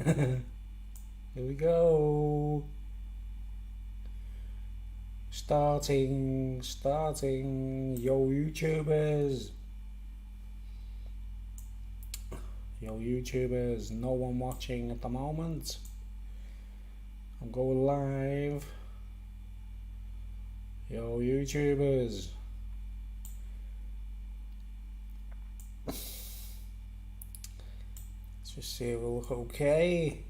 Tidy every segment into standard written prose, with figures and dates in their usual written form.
Here we go. Starting. Yo, YouTubers. No one watching at the moment. I'm going live. Yo, YouTubers. Let's just see if we look okay.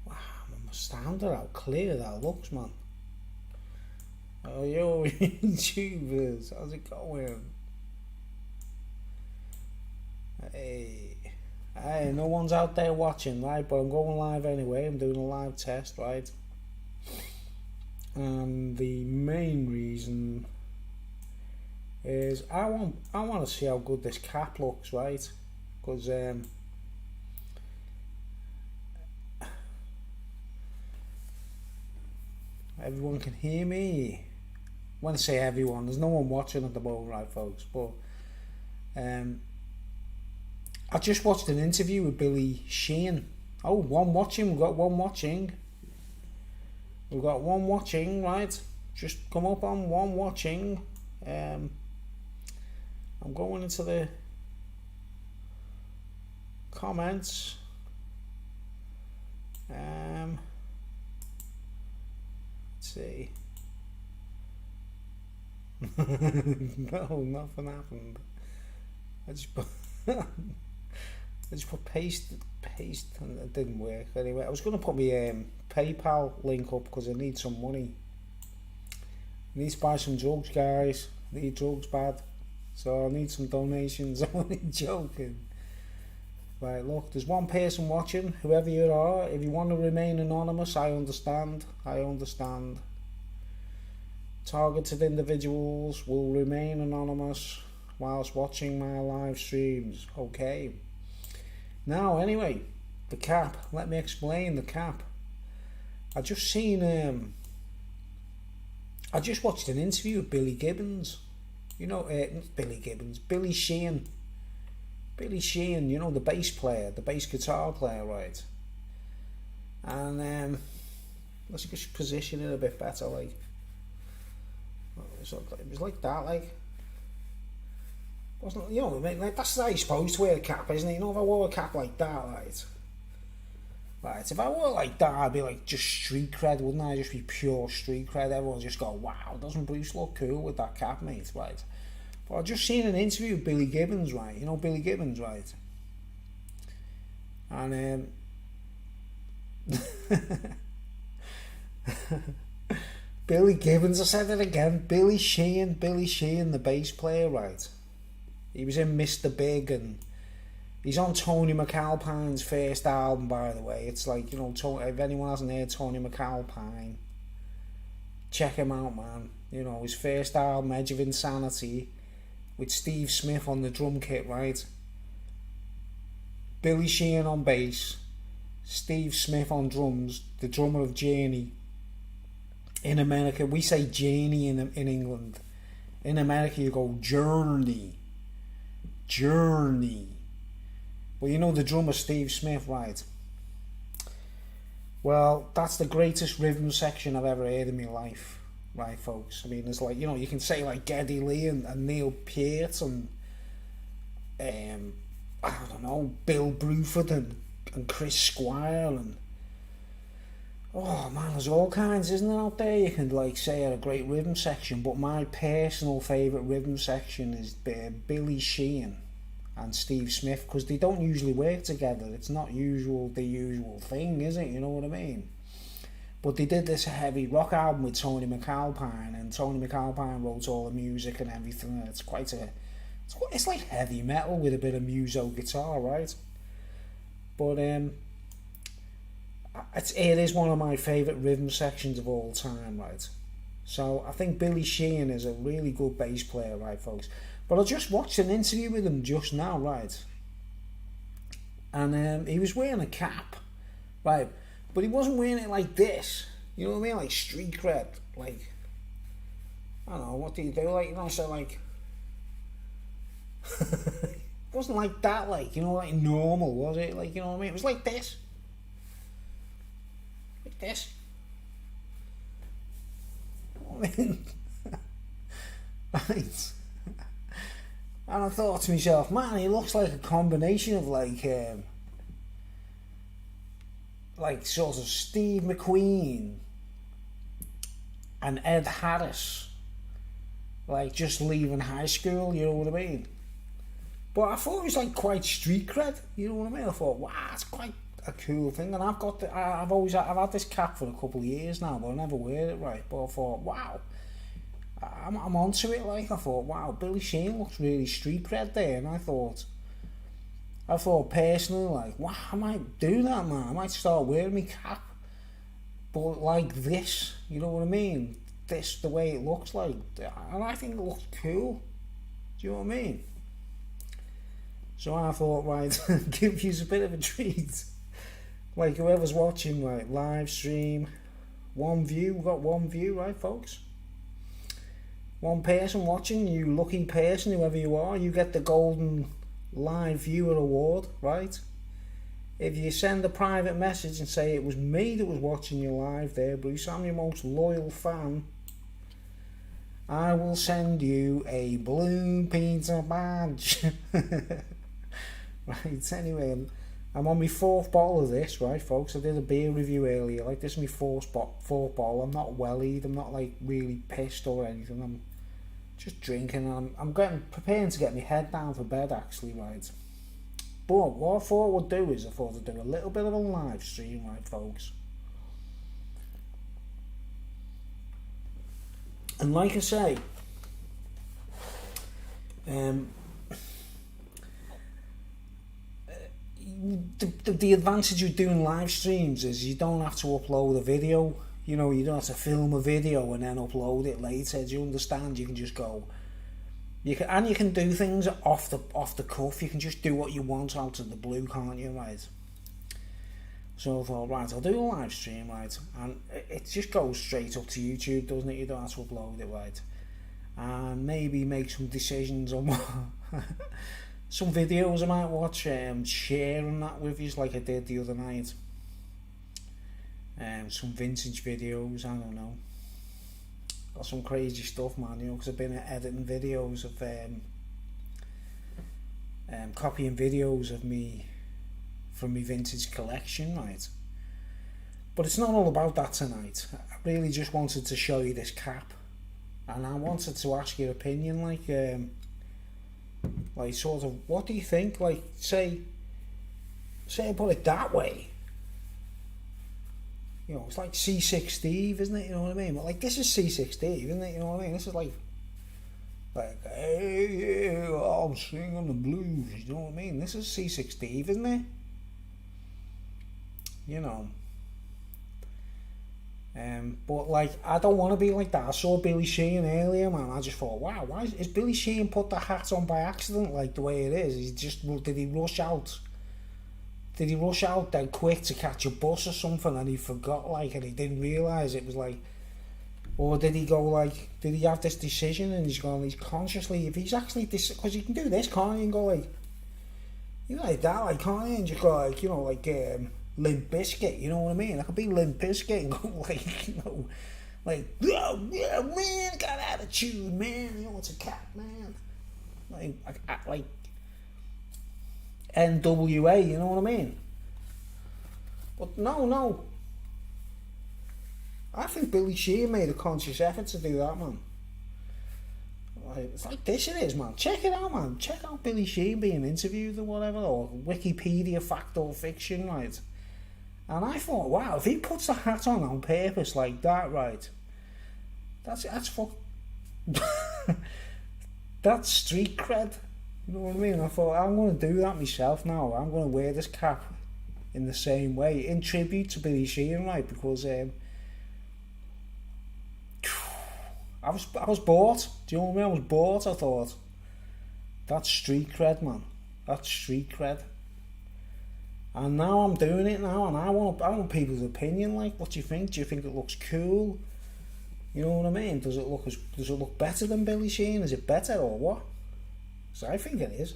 Wow, I'm astounded how clear that looks, man. Oh, yo, YouTubers, how's it going? Hey, no one's out there watching, right? But I'm going live anyway. I'm doing a live test, right? And the main reason is I want to see how good this cap looks, right? Because everyone can hear me. When I say everyone, there's no one watching at the moment, right, folks? But I just watched an interview with Billy Sheehan. Oh, one watching. We've got one watching. Right? Just come up on one watching. I'm going into the comments. Let's see. No, nothing happened. I just put paste and it didn't work. Anyway, I was going to put my PayPal link up because I need some money. I need to buy some drugs, guys. I need drugs bad. So I need some donations. I'm only joking. Right, look, there's one person watching. Whoever you are, if you want to remain anonymous, I understand. Targeted individuals will remain anonymous whilst watching my live streams. Okay. Now, anyway, the cap. Let me explain the cap. I just watched an interview with Billy Gibbons. Not Billy Gibbons, Billy Sheehan. Billy Sheehan, the bass player, the bass guitar player, right? And let's just position it a bit better, like. It was like that, like. Wasn't like that's how you're supposed to wear a cap, isn't it? If I wore a cap like that, right? Right, if I wore it like that, I'd be like just street cred, wouldn't I? Just be pure street cred. Everyone just go, wow, doesn't Bruce look cool with that cap, mate? Right. But I just seen an interview with Billy Gibbons, right? You know Billy Gibbons, right? And Billy Gibbons, I said it again. Billy Sheehan, the bass player, right? He was in Mr. Big, and he's on Tony McAlpine's first album, by the way. It's like, if anyone hasn't heard Tony McAlpine, check him out, man. His first album, Edge of Insanity, with Steve Smith on the drum kit, right? Billy Sheehan on bass, Steve Smith on drums, the drummer of Journey. In America, we say Journey in England. In America, you go Journey. Well, the drummer Steve Smith, right? Well, that's the greatest rhythm section I've ever heard in my life, right, folks? I mean, there's like, you can say like Geddy Lee and Neil Peart and I don't know, Bill Bruford and Chris Squire and oh man, there's all kinds, isn't there, out there? You can like say a great rhythm section, but my personal favourite rhythm section is Billy Sheehan and Steve Smith, because they don't usually work together. It's not the usual thing, is it? You know what I mean? But they did this heavy rock album with Tony McAlpine, and Tony McAlpine wrote all the music and everything. And it's like heavy metal with a bit of muso guitar, right? But it is one of my favourite rhythm sections of all time, right? So I think Billy Sheehan is a really good bass player, right, folks? But I just watched an interview with him just now, right? And he was wearing a cap, right? But he wasn't wearing it like this. You know what I mean? Like street cred. Like, I don't know, what do you do? Like, so like... wasn't like that, like, you know, like normal, was it? Like, you know what I mean? It was like this. Like this. I mean, right. And I thought to myself, man, he looks like a combination of like sort of Steve McQueen and Ed Harris, like just leaving high school, you know what I mean? But I thought it was like quite street cred, you know what I mean? I thought, wow, it's quite a cool thing. And I've had this cap for a couple of years now, but I never wear it, right? But I thought, wow, I'm onto it. Like, I thought, wow, Billy Sheehan looks really street cred there. And I thought personally, like, wow, I might do that, man. I might start wearing my cap, but like this, you know what I mean? This, the way it looks like, and I think it looks cool. Do you know what I mean? So I thought, right, give you a bit of a treat. Like, whoever's watching, right, live stream, one view, we've got one view, right, folks? One person watching, you lucky person, whoever you are, you get the golden live viewer award, right? If you send a private message and say it was me that was watching you live there, Bruce, I'm your most loyal fan, I will send you a Blue Peter badge. Right, anyway, I'm on my fourth bottle of this, right, folks? I did a beer review earlier. Like, this is my fourth bottle. I'm not wellied. I'm not, like, really pissed or anything. I'm just drinking. I'm preparing to get my head down for bed, actually, right? But what I thought I would do is I thought I'd do a little bit of a live stream, right, folks? And like I say, the advantage of doing live streams is you don't have to upload a video. You know, you don't have to film a video and then upload it later. Do you understand? You can just go. You can do things off the cuff. You can just do what you want out of the blue, can't you, right? So I thought, right, I'll do a live stream, right, and it just goes straight up to YouTube, doesn't it? You don't have to upload it, right? And maybe make some decisions on what some videos I might watch, sharing that with you, like I did the other night. Some vintage videos, I don't know. Got some crazy stuff, man, you know, because I've been editing videos of, copying videos of me from my vintage collection, right? But it's not all about that tonight. I really just wanted to show you this cap, and I wanted to ask your opinion, like sort of, what do you think? Like, say I put it that way. You know, it's like C6 Steve, isn't it? You know what I mean? But like, this is C6 Steve, isn't it? You know what I mean? This is like, hey, yeah, I'm singing the blues. You know what I mean? This is C6 Steve, isn't it? You know. But like, I don't want to be like that. I saw Billy Sheehan earlier, man. I just thought, wow, why is Billy Sheehan put the hat on by accident, like the way it is? Did he rush out? Did he rush out then quick to catch a bus or something, and he forgot, like, and he didn't realise it was like, or did he go like, did he have this decision and he's consciously, if he's actually this, because you can do this, can't you? And go like, you know, like that, like, can't you? And just go like, you know, like Limp Bizkit, you know what I mean? I could be Limp Bizkit and go like, you know, like, oh, yeah, man, got attitude, man, you know, it's a cat, man. Like NWA, you know what I mean? But no. I think Billy Sheehan made a conscious effort to do that, man. Like, it's like this, it is, man. Check it out, man. Check out Billy Sheehan being interviewed or whatever, or Wikipedia fact or fiction, right? And I thought, wow, if he puts the hat on purpose like that, right? That's that's street cred. You know what I mean? I thought, I'm going to do that myself now. I'm going to wear this cap in the same way, in tribute to Billy Sheehan, right? Because I was bought. Do you know what I mean? I was bought. I thought, that's street cred, man. That's street cred. And now I'm doing it now, and I want people's opinion. Like, what do you think? Do you think it looks cool? You know what I mean? Does it look better than Billy Sheehan? Is it better or what? So I think it is.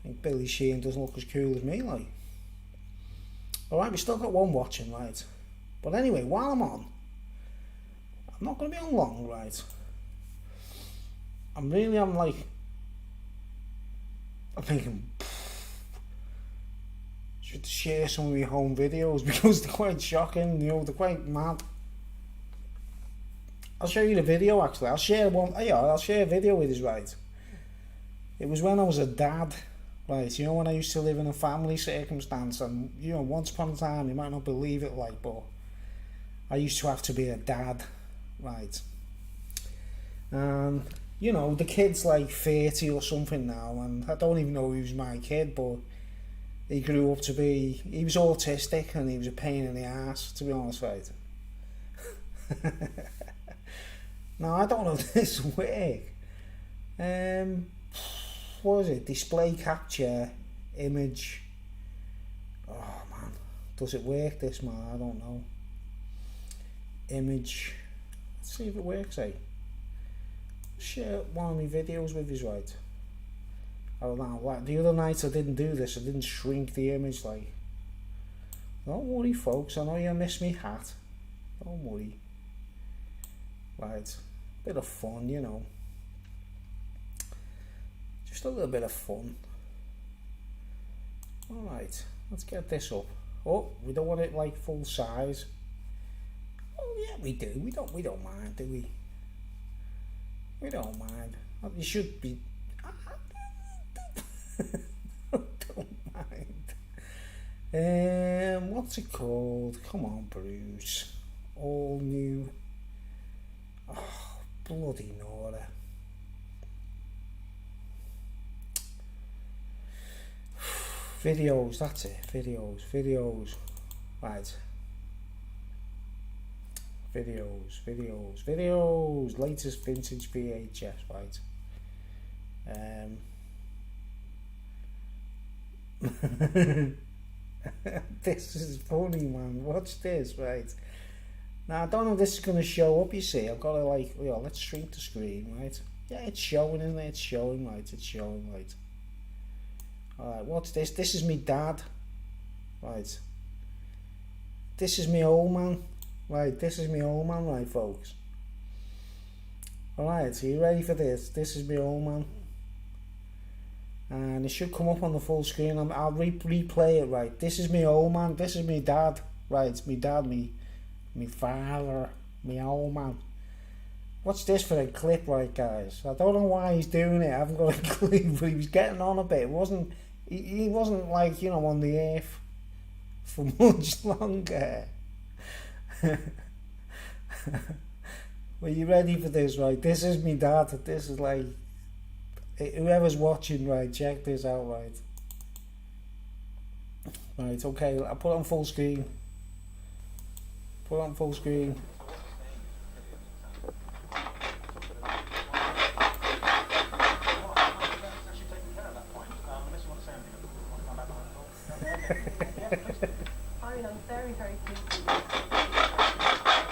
think Billy Sheehan doesn't look as cool as me, like. Alright, we still got one watching, right? But anyway, while I'm on, I'm not going to be on long, right? I'm like, I'm thinking, should share some of my home videos because they're quite shocking, you know, they're quite mad. I'll show you the video actually. I'll share a video with you, right? It was when I was a dad, right? You know, when I used to live in a family circumstance, and you know, once upon a time, you might not believe it, like, but I used to have to be a dad, right? And you know, the kid's like 30 or something now, and I don't even know he was my kid, but he grew up to be, he was autistic and he was a pain in the ass, to be honest, right? Now, I don't know if this will work. What is it? Display capture, image. Oh man, does it work this, man? I don't know. Image. Let's see if it works, eh? Share one of my videos with you, right? I don't know, like the other night I didn't do this, I didn't shrink the image, like. Don't worry folks, I know you missed me hat. Don't worry. Right, bit of fun, you know. Just a little bit of fun. Alright, let's get this up. Oh, we don't want it like full size. Oh yeah, we do. We don't mind, do we? We don't mind. You should be. Don't mind. What's it called? Come on, Bruce. All new. Oh, bloody Nora. Videos, that's it. Videos. Right. Videos. Latest vintage VHS, right? This is funny, man. Watch this, right? Now I don't know if this is going to show up. You see, I've got to like, you know, let's shrink the screen, right? Yeah, it's showing in there. It's showing, right? It's showing, right? All right, what's this? This is me dad, right? This is me old man, right? This is me old man, right, folks? All right, so you ready for this? This is me old man. And it should come up on the full screen. I'll replay it, right? This is me old man. This is me dad, right? It's me dad, me father, me old man. What's this for a clip, right, guys? I don't know why he's doing it. I haven't got a clue, but he was getting on a bit. It wasn't. He wasn't like, you know, on the earth for much longer. Well, you ready for this, right? This is me dad. This is like. Whoever's watching, right, check this out, right? Right, okay, I'll put it on full screen. Put it on full screen.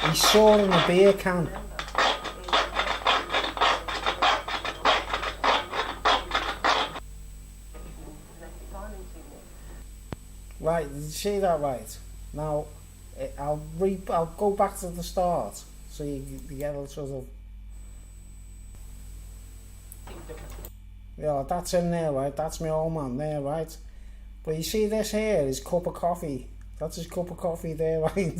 He saw in a beer can. Right, did you see that, right? Now, I'll go back to the start, so you get a sort of. Yeah, that's in there, right? That's my old man there, right? But you see this here, his cup of coffee. That's his cup of coffee there, right?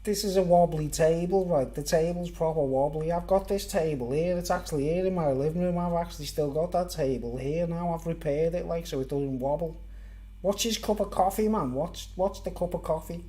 This is a wobbly table, right? The table's proper wobbly. I've got this table here. It's actually here in my living room. I've actually still got that table here now. I've repaired it, like, so it doesn't wobble. What's his cup of coffee, man? What's the cup of coffee?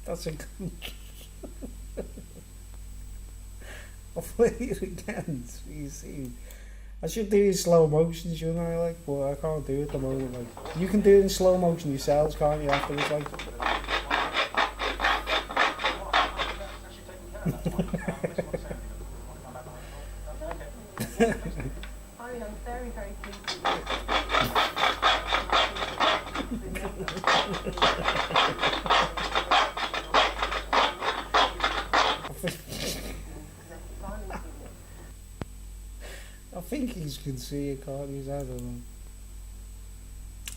That's a good. I'll play it again so you see. I should do it in slow motion, shouldn't I? Like, but I can't do it at the moment. Like, you can do it in slow motion yourselves, can't you? Afterwards, like. I mean, I'm very, very pleased. I think he can see it, can't he? I don't know.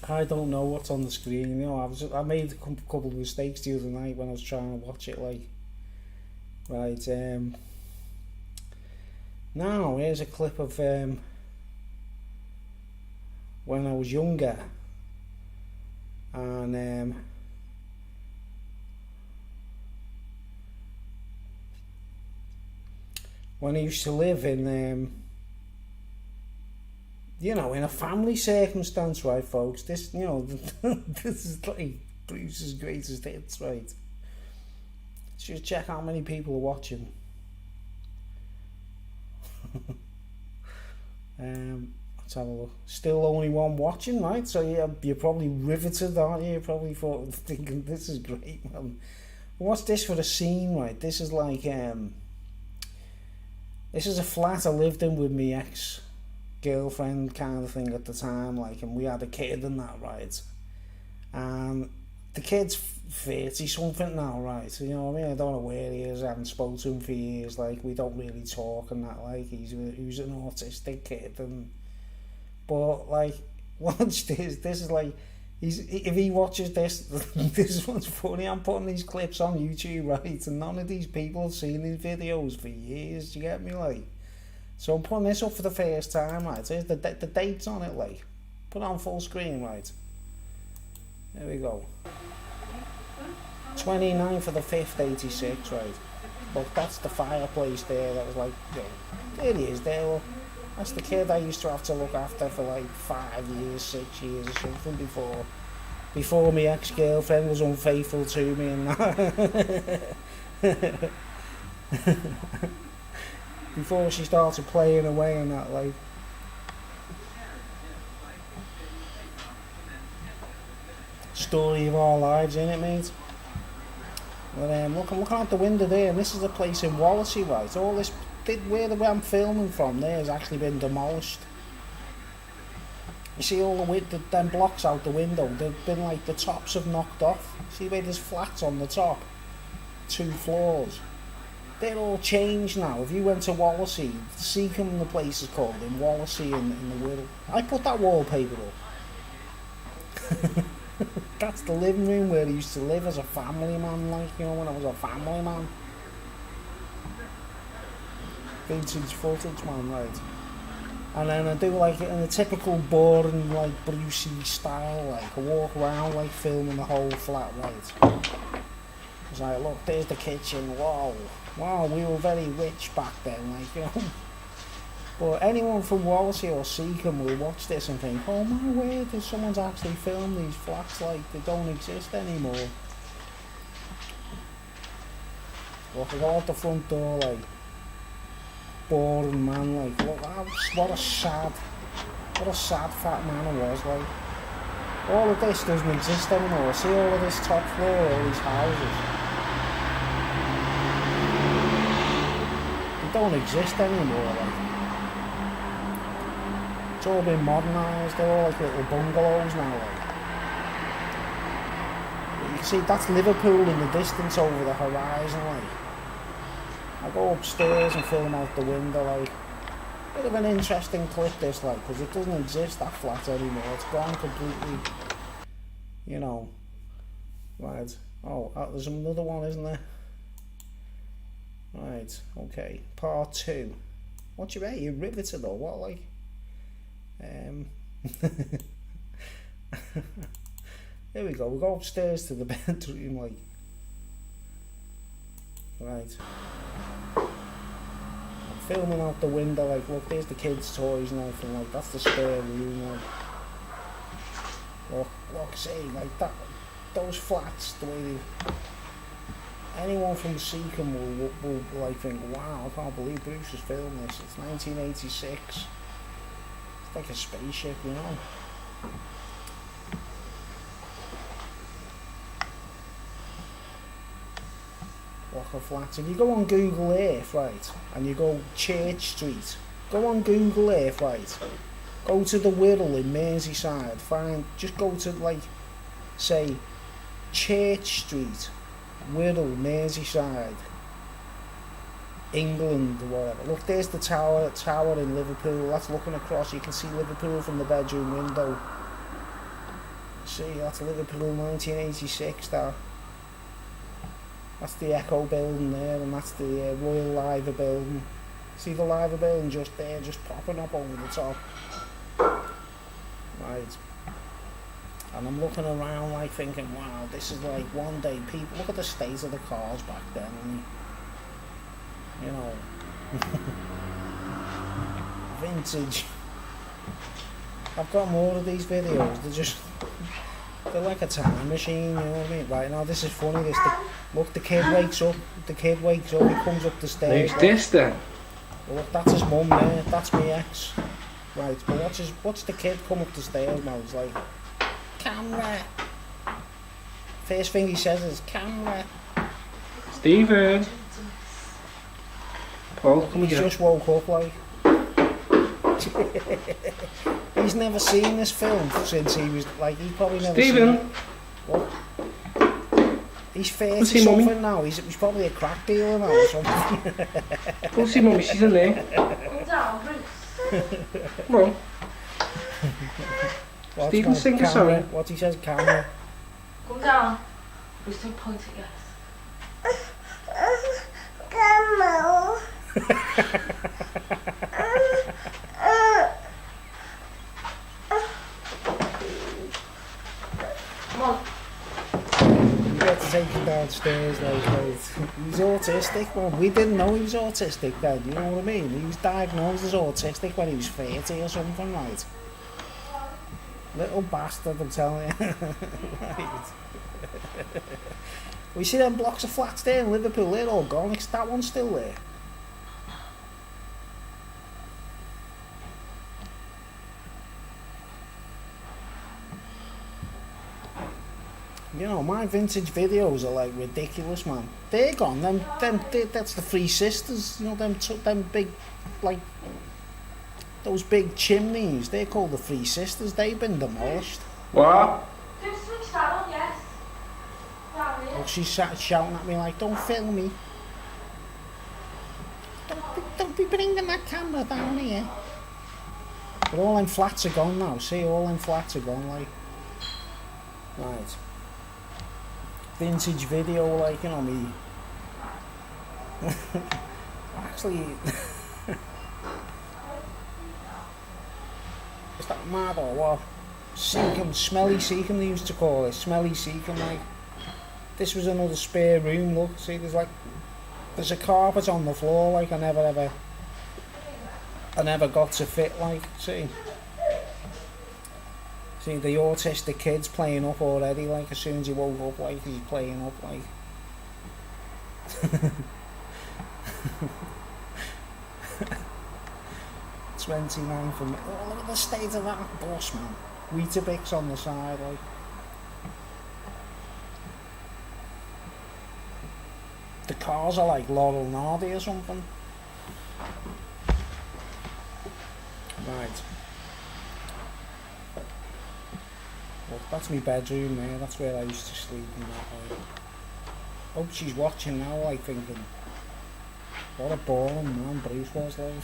I don't know what's on the screen. You know, I made a couple of mistakes the other night when I was trying to watch it. Like, right. Now here's a clip of when I was younger, and when I used to live in you know, in a family circumstance, right, folks? This, you know, this is like Bruce's greatest hits, right? Just check how many people are watching. Let's have a look. Still only one watching, right? So yeah, you're probably riveted, aren't you? You're probably thinking this is great, man. What's this for a scene, right? This is like this is a flat I lived in with my ex girlfriend kind of thing at the time, like, and we had a kid and that, right? And the kid's 30 something now, right? You know what I mean? I don't know where he is. I haven't spoken to him for years. Like, we don't really talk and that. Like, he's an autistic kid, and but like, watch this. This is like, if he watches this, this is what's funny. I'm putting these clips on YouTube, right? And none of these people have seen these videos for years. Do you get me? Like, so I'm putting this up for the first time, right? There's the dates on it, like, put it on full screen, right? There we go. 29th of the 5th, 86, right? Look, that's the fireplace there. That was like, you know, there he is there. Look. That's the kid I used to have to look after for like 5 years, 6 years or something before my ex-girlfriend was unfaithful to me and that. Before she started playing away and that, like. Story of our lives, innit, mate? But look, I'm looking out the window there, and this is a place in Wallasey, right? All this, where I'm filming from there has actually been demolished. You see all them blocks out the window, they've been like, the tops have knocked off. See where there's flats on the top? 2 floors. They're all changed now. If you went to Wallasey, Seacombe the place is called, in Wallasey in the Wirral. I put that wallpaper up. That's the living room where I used to live as a family man, like, you know, when I was a family man. Vintage footage, man, right? And then I do like it in a typical boring, like, Brucey style, like, I walk around, like, filming the whole flat, right? It's like, look, there's the kitchen, wow, we were very rich back then, like, you know. But anyone from Wallasey or Seacombe will watch this and think, oh my word, someone's actually filmed these flats, like, they don't exist anymore. Look, I go out the front door, like, boring man, like, look, what a sad fat man I was, like. All of this doesn't exist anymore. See all of this top floor, all these houses. They don't exist anymore, like. It's all been modernised, they're all like little bungalows now, like. But you can see that's Liverpool in the distance over the horizon, like. I go upstairs and film out the window, like. Bit of an interesting clip this, like, because it doesn't exist, that flat anymore. It's gone completely, you know. Right. Oh, there's another one, isn't there? Right, okay. Part 2. What you rate? You riveted or what, like? Here we go. We go upstairs to the bedroom, like. Right. I'm filming out the window, like, look, there's the kids' toys and everything, like, that's the spare room, like. Look, see, like, that, those flats, the way they. Anyone from Seacombe will like think, wow, I can't believe Bruce has filmed this. It's 1986. It's like a spaceship, you know. block of flats. If you go on Google Earth, right, and you go Church Street, go on Google Earth, right, go to the Wirral in Merseyside, just go to, like, say, Church Street, Wirral, Merseyside, England, or whatever. Look, there's the tower in Liverpool. That's looking across. You can see Liverpool from the bedroom window. See, that's Liverpool 1986 there. That's the Echo building there, and that's the Royal Liver building. See the Liver building just there, just popping up over the top. Right. And I'm looking around like thinking, wow, this is like one day people, look at the state of the cars back then, and, you know, vintage. I've got more of these videos, they're like a time machine, you know what I mean? Right, now this is funny, look, the kid wakes up, he comes up the stairs. Who's this then? Well, look, that's his mum there, that's my ex. Right, but watch the kid come up the stairs now, he's like, camera. First thing he says is, camera. Stephen. Paul, come He's here. just woke up, like. He's never seen this film since he was, like, he's probably never Stephen. seen it. What? He's 30 Go see Mummy. something now, he's probably a crack dealer now or something. Go see Mummy, she's in there. Come down, Bruce. Come on. What's Stephen, that? sing a Camera. song. What he says, camera. Come down. Bruce, don't point at us. Come on. You got to take him downstairs, like, he's autistic, man. We didn't know he was autistic then, you know what I mean? He was diagnosed as autistic when he was 30 or something, right? Little bastard, I'm telling you. Right. We see them blocks of flats there in Liverpool, they're all gone, it's that one's still there. You know, my vintage videos are like ridiculous, man. They're gone. That's the Three Sisters. You know, them big, like, those big chimneys. They're called the Three Sisters. They've been demolished. What? Just switch that on, yes. Down here. Well, she's shouting at me like, "Don't film me. Don't be bringing that camera down here." But all them flats are gone now. See, all them flats are gone. Like, right. Vintage video, like, you know, me. Actually, is that mad or what? Seacombe, Smelly Seacombe they used to call it. Smelly Seacombe, like. This was another spare room, look. See, there's a carpet on the floor, like, I never got to fit, like, see. See, the autistic kid's playing up already, like, as soon as he woke up, like, he's playing up, like. 29 from it. Oh, look at the state of that bus, man. Weetabix on the side, like. The cars are like Laurel and Hardy or something. Right. Well, that's my bedroom there, that's where I used to sleep and that, like. Hope she's watching now, like, thinking, what a boring man Bruce was, like.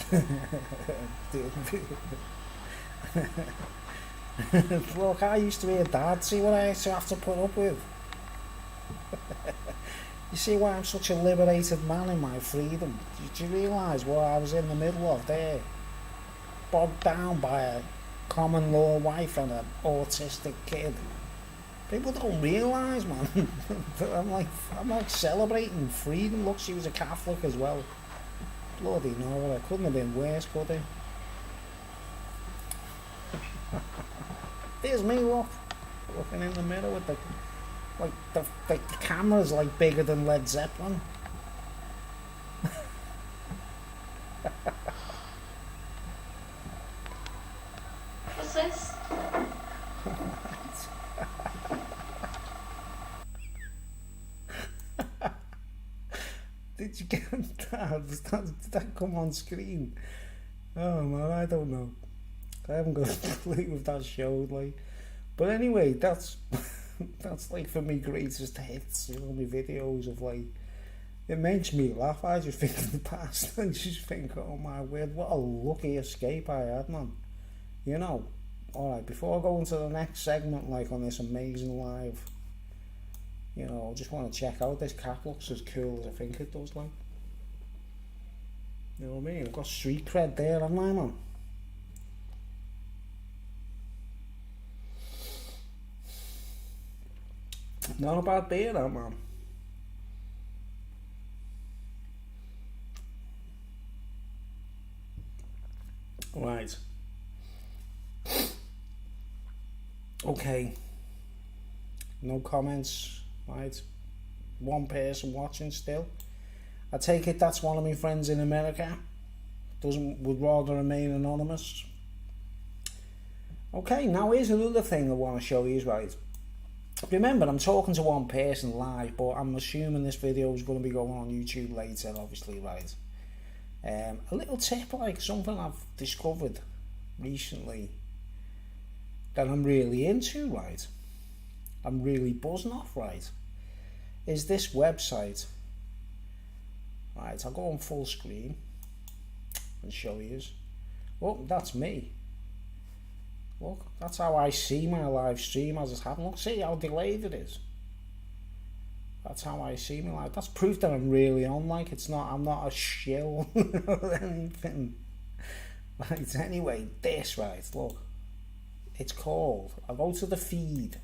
Look, I used to be a dad, see what I used to have to put up with. You see why I'm such a liberated man in my freedom? Do you realise what I was in the middle of there? Bogged down by a common law wife and an autistic kid. People don't realise, man. I'm like celebrating freedom. Look, she was a Catholic as well. Bloody no, it couldn't have been worse, could it? There's me, look. Looking in the mirror with the... Like, the camera's like bigger than Led Zeppelin. What's this? Did you get that? Did that come on screen? Oh man, I don't know. I haven't got a clue if that showed, like. But anyway, that's that's like for me greatest hits, you know, my videos of like, it makes me laugh. I just think of the past and just think, oh my word, what a lucky escape I had, man. You know. Alright, before I go into the next segment, like on this amazing live, you know, I just want to check out this cap. Looks as cool as I think it does, like. You know what I mean? I've got street cred there, haven't I, man? Not a bad beer, that, man. Right. Okay. No comments, right? One person watching still. I take it that's one of my friends in America. Would rather remain anonymous. Okay, now here's another thing I want to show you, right? Remember, I'm talking to one person live, but I'm assuming this video is going to be going on YouTube later, obviously, right? A little tip, like something I've discovered recently that I'm really into, right? I'm really buzzing off, right? Is this website. Right, I'll go on full screen and show you. Oh, that's me. Look, that's how I see my live stream as it's happening. Look, see how delayed it is. That's how I see my live. That's proof that I'm really on, like, it's not, I'm not a shill or anything. Right, anyway, this, right, look. It's called, I'll go to the feed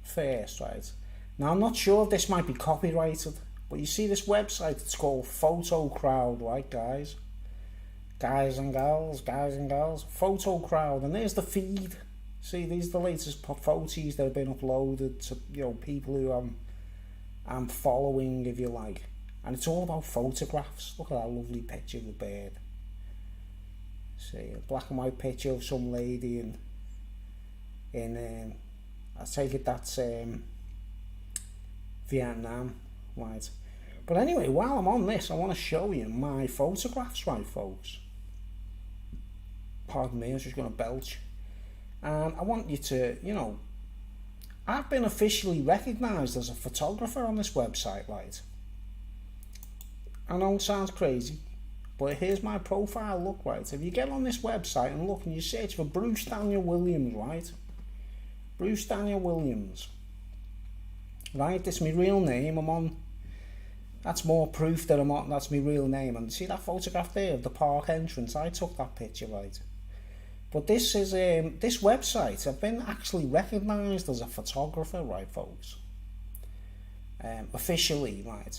first, right? Now, I'm not sure if this might be copyrighted, but you see this website, it's called Photo Crowd, right, guys? Guys and girls, Photo Crowd, and there's the feed. See, these are the latest photos that have been uploaded to, you know, people who I'm following, if you like. And it's all about photographs. Look at that lovely picture of the bird. See, a black and white picture of some lady in I take it that's Vietnam, right? But anyway, while I'm on this, I want to show you my photographs, right, folks? Pardon me, I was just going to belch. And I want you to, you know, I've been officially recognised as a photographer on this website, right? I know it sounds crazy, but here's my profile look, right? If you get on this website and look and you search for Bruce Daniel Williams, right? Bruce Daniel Williams. Right, this is my real name. I'm on. That's more proof that I'm on. That's my real name. And see that photograph there of the park entrance? I took that picture, right? But this is this website. I've been actually recognised as a photographer, right, folks? Officially, right?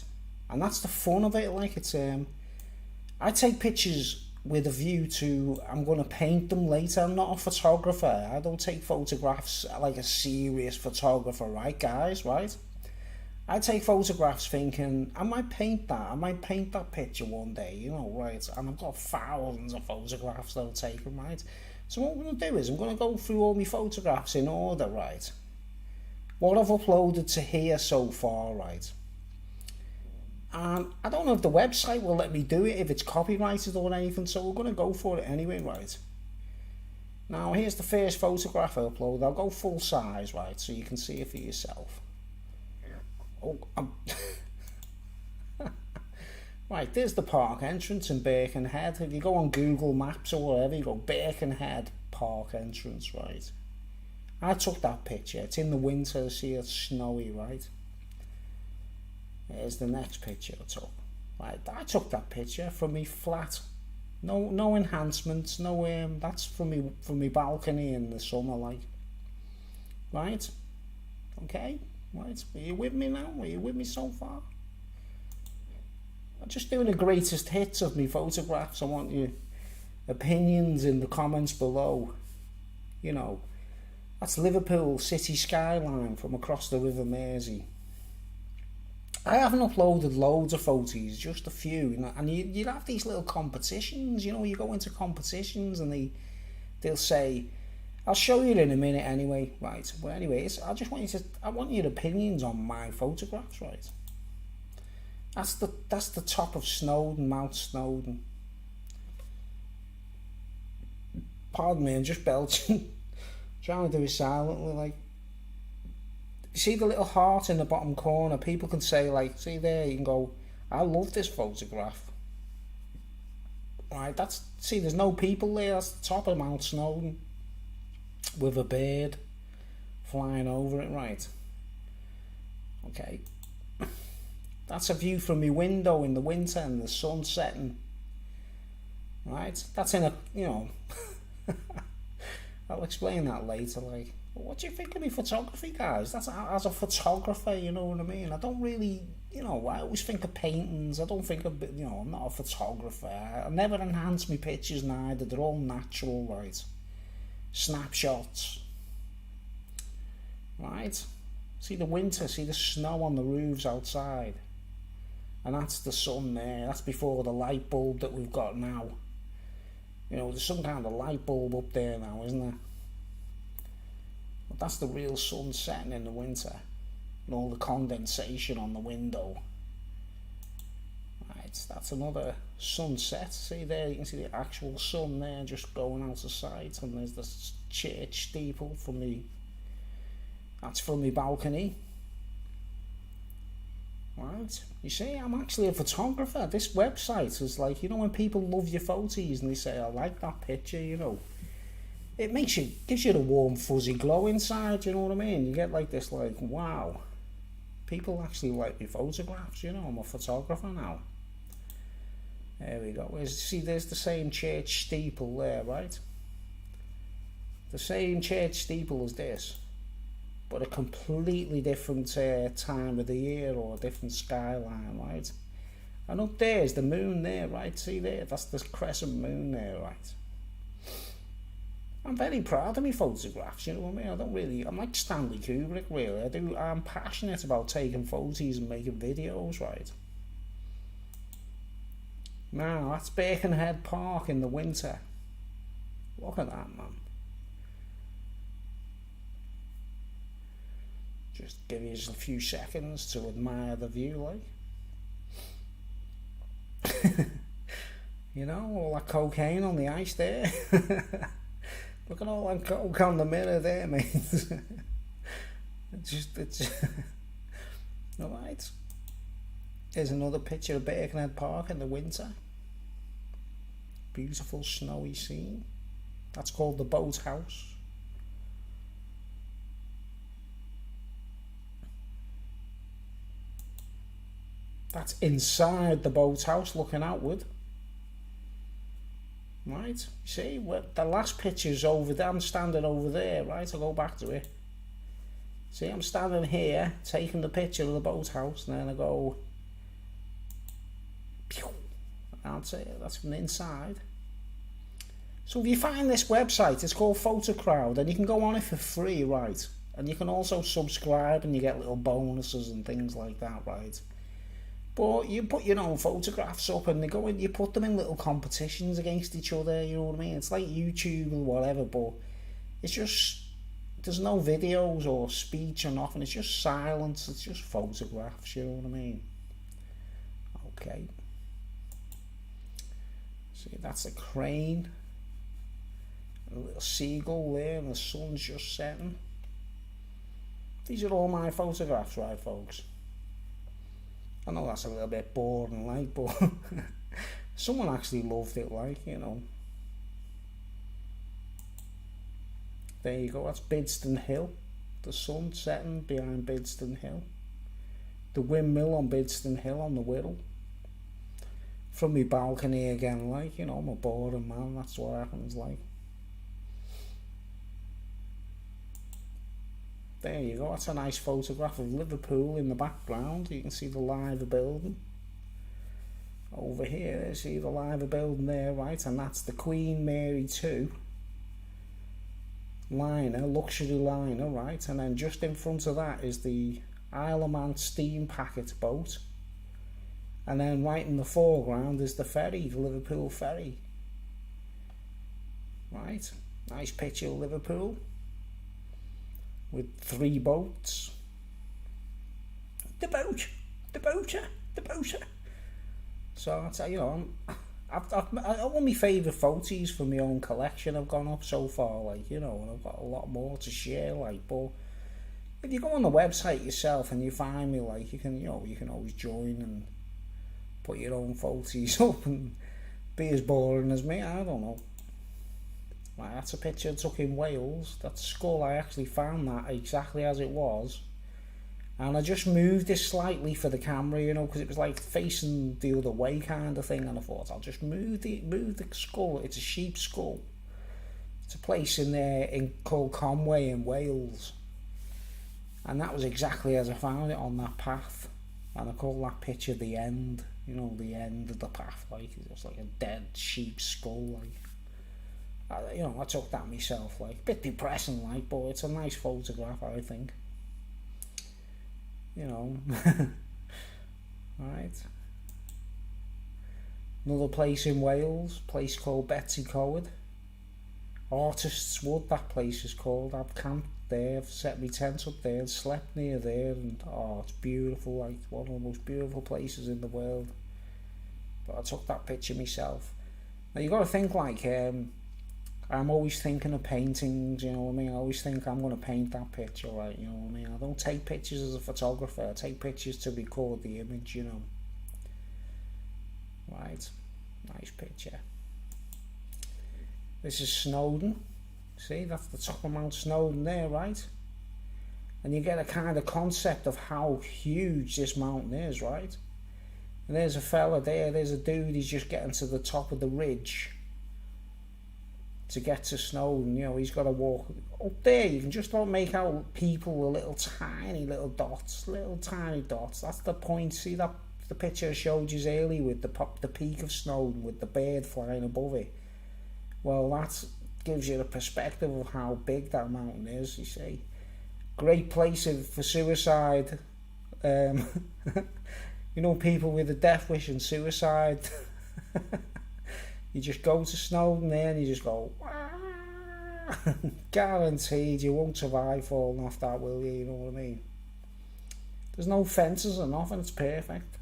And that's the fun of it. Like, it's I take pictures with a view to I'm going to paint them later. I'm not a photographer. I don't take photographs like a serious photographer, right, guys? Right? I take photographs thinking I might paint that. I might paint that picture one day, you know, right? And I've got thousands of photographs that I'll take, right? So what I'm going to do is I'm going to go through all my photographs in order, right? What I've uploaded to here so far, right? And I don't know if the website will let me do it, if it's copyrighted or anything, so we're going to go for it anyway, right? Now, here's the first photograph I upload. I'll go full size, right, so you can see it for yourself. Oh, right, there's the park entrance in Birkenhead. If you go on Google Maps or whatever, you go Birkenhead Park entrance, right? I took that picture. It's in the winter, see it's snowy, right? Here's the next picture I took. Right, I took that picture from me flat. No enhancements, no that's from me balcony in the summer, like. Right? Okay? Right, are you with me now? Are you with me so far? I'm just doing the greatest hits of me photographs. I want your opinions in the comments below. You know, that's Liverpool city skyline from across the River Mersey. I haven't uploaded loads of photos, just a few, you know, and you'd have these little competitions, you know, you go into competitions and they'll say, I'll show you in a minute anyway, right? But anyways, I want your opinions on my photographs, right? That's the top of Snowdon, Mount Snowdon. Pardon me, I'm just belching. Trying to do it silently, like. You see the little heart in the bottom corner? People can say, like, see there, you can go, I love this photograph. Right, see, there's no people there, that's the top of Mount Snowdon. With a bird flying over it, right. Okay. That's a view from my window in the winter and the sun setting. Right, that's in a, you know, I'll explain that later, like. What do you think of me photography, guys? That's as a photographer, you know what I mean? I don't really, you know, I always think of paintings. I don't think of, you know, I'm not a photographer. I never enhance my pictures neither. They're all natural, right? Snapshots. Right? See the winter, see the snow on the roofs outside. And that's the sun there. That's before the light bulb that we've got now. You know, there's some kind of light bulb up there now, isn't there? But that's the real sun setting in the winter. And all the condensation on the window. Right, that's another sunset. See there, you can see the actual sun there just going out of sight. And there's the church steeple from the... That's from the balcony. Right, you see, I'm actually a photographer. This website is like, you know, when people love your photos and they say, I like that picture, you know. It gives you the warm fuzzy glow inside, you know what I mean? You get like this, like, wow, people actually like my photographs, you know, I'm a photographer now. There we go. See, there's the same church steeple there, right? The same church steeple as this, but a completely different time of the year or a different skyline, right? And up there is the moon there, right? See there, that's the crescent moon there, right? I'm very proud of my photographs, you know what I mean? I'm like Stanley Kubrick, really. I'm passionate about taking photos and making videos, right? Now, that's Birkenhead Park in the winter. Look at that, man. Just give you a few seconds to admire the view, like. You know, all that cocaine on the ice there. Look at all that coke on the mirror there, mate. It's alright. Here's another picture of Birkenhead Park in the winter. Beautiful snowy scene. That's called the Boathouse. That's inside the boathouse looking outward. Right, see, the last picture's over there. I'm standing over there, right? I'll go back to it. See, I'm standing here, taking the picture of the boathouse, and then I go... Pew! That's it, that's from the inside. So if you find this website, it's called Photocrowd, and you can go on it for free, right? And you can also subscribe, and you get little bonuses and things like that, right? But you put your own photographs up and they go in, you put them in little competitions against each other, you know what I mean? It's like YouTube or whatever, but it's just, there's no videos or speech or nothing, it's just silence, it's just photographs, you know what I mean? Okay. See, that's a crane, a little seagull there, and the sun's just setting. These are all my photographs, right, folks? I know that's a little bit boring, like, but someone actually loved it, like, you know. There you go, that's Bidston Hill. The sun setting behind Bidston Hill. The windmill on Bidston Hill on the Wirral. From my balcony again, like, you know, I'm a boring man, that's what happens, like. There you go, that's a nice photograph of Liverpool in the background. You can see the Liver building. Over here, you see the Liver building there, right? And that's the Queen Mary 2 liner, luxury liner, right? And then just in front of that is the Isle of Man steam packet boat. And then right in the foreground is the ferry, the Liverpool ferry. Right, nice picture of Liverpool. With 3 boats. The boat, the boozer. So I tell you, all my favourite photos from my own collection have gone up so far, like, you know, and I've got a lot more to share, like, but if you go on the website yourself and you find me, like, you can always join and put your own photos up and be as boring as me, I don't know. Like, that's a picture I took in Wales, that skull, I actually found that exactly as it was. And I just moved it slightly for the camera, you know, because it was like facing the other way kind of thing. And I thought, I'll just move the skull. It's a sheep skull. It's a place in there called Conway in Wales. And that was exactly as I found it on that path. And I call that picture the end. You know, the end of the path. Like, it was like a dead sheep skull. Like, I took that myself. Like, a bit depressing, like, but it's a nice photograph, I think. You know. Right. Another place in Wales, place called Betsy Coed. Artists Wood, that place is called. I've camped there, I've set my tent up there, slept near there, and it's beautiful, like one of the most beautiful places in the world. But I took that picture myself. Now you got to think, like, I'm always thinking of paintings, you know what I mean? I always think I'm going to paint that picture, right? You know what I mean? I don't take pictures as a photographer. I take pictures to record the image, you know. Right. Nice picture. This is Snowdon. See, that's the top of Mount Snowdon there, right? And you get a kind of concept of how huge this mountain is, right? And there's a fella there, there's a dude, he's just getting to the top of the ridge to get to Snowdon. You know, he's got to walk up there. You can just about make out people with little tiny dots. That's the point. See that the picture I showed you earlier with the peak of Snowdon with the bird flying above it? Well, that gives you the perspective of how big that mountain is, you see. Great place for suicide. You know, people with a death wish and suicide. You just go to Snowdon there and you just go, guaranteed you won't survive falling off that, will you? You know what I mean? There's no fences or nothing, it's perfect.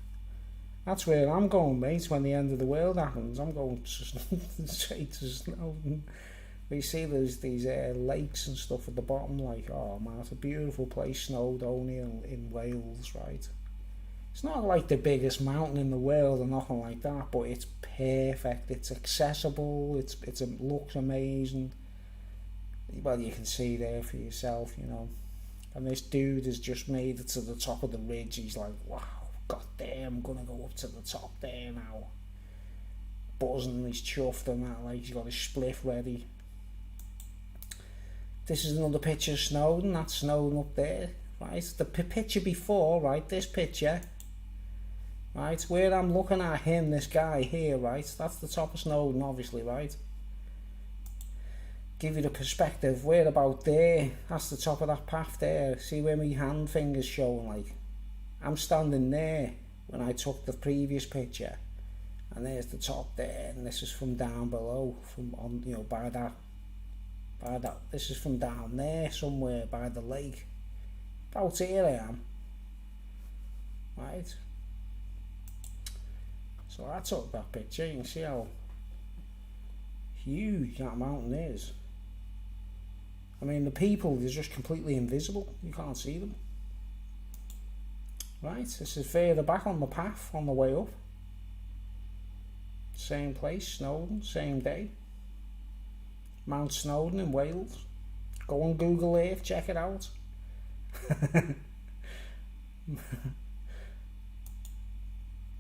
That's where I'm going, mate, when the end of the world happens. I'm going straight to Snowdon. We see there's these lakes and stuff at the bottom, like, oh man, it's a beautiful place, Snowdonia in Wales, right? It's not like the biggest mountain in the world or nothing like that, but it's perfect. It's accessible. It looks amazing. Well, you can see there for yourself, you know. And this dude has just made it to the top of the ridge. He's like, wow, god damn, I'm gonna go up to the top there now. Buzzing, he's chuffed and that, like he's got his spliff ready. This is another picture of Snowdon. That's Snowdon up there, right? The picture before, right? This picture. Right, where I'm looking at him, this guy here, right, that's the top of Snowdon, obviously, right? Give you the perspective, where about there, that's the top of that path there. See where my hand finger's showing, like? I'm standing there when I took the previous picture. And there's the top there, and this is from down below, from on, you know, by that, this is from down there somewhere by the lake. About here I am. Right? So I took that picture. You can see how huge that mountain is. I mean, the people are just completely invisible. You can't see them. Right, this is further back on the path on the way up. Same place, Snowdon, same day. Mount Snowdon in Wales. Go on Google Earth, check it out.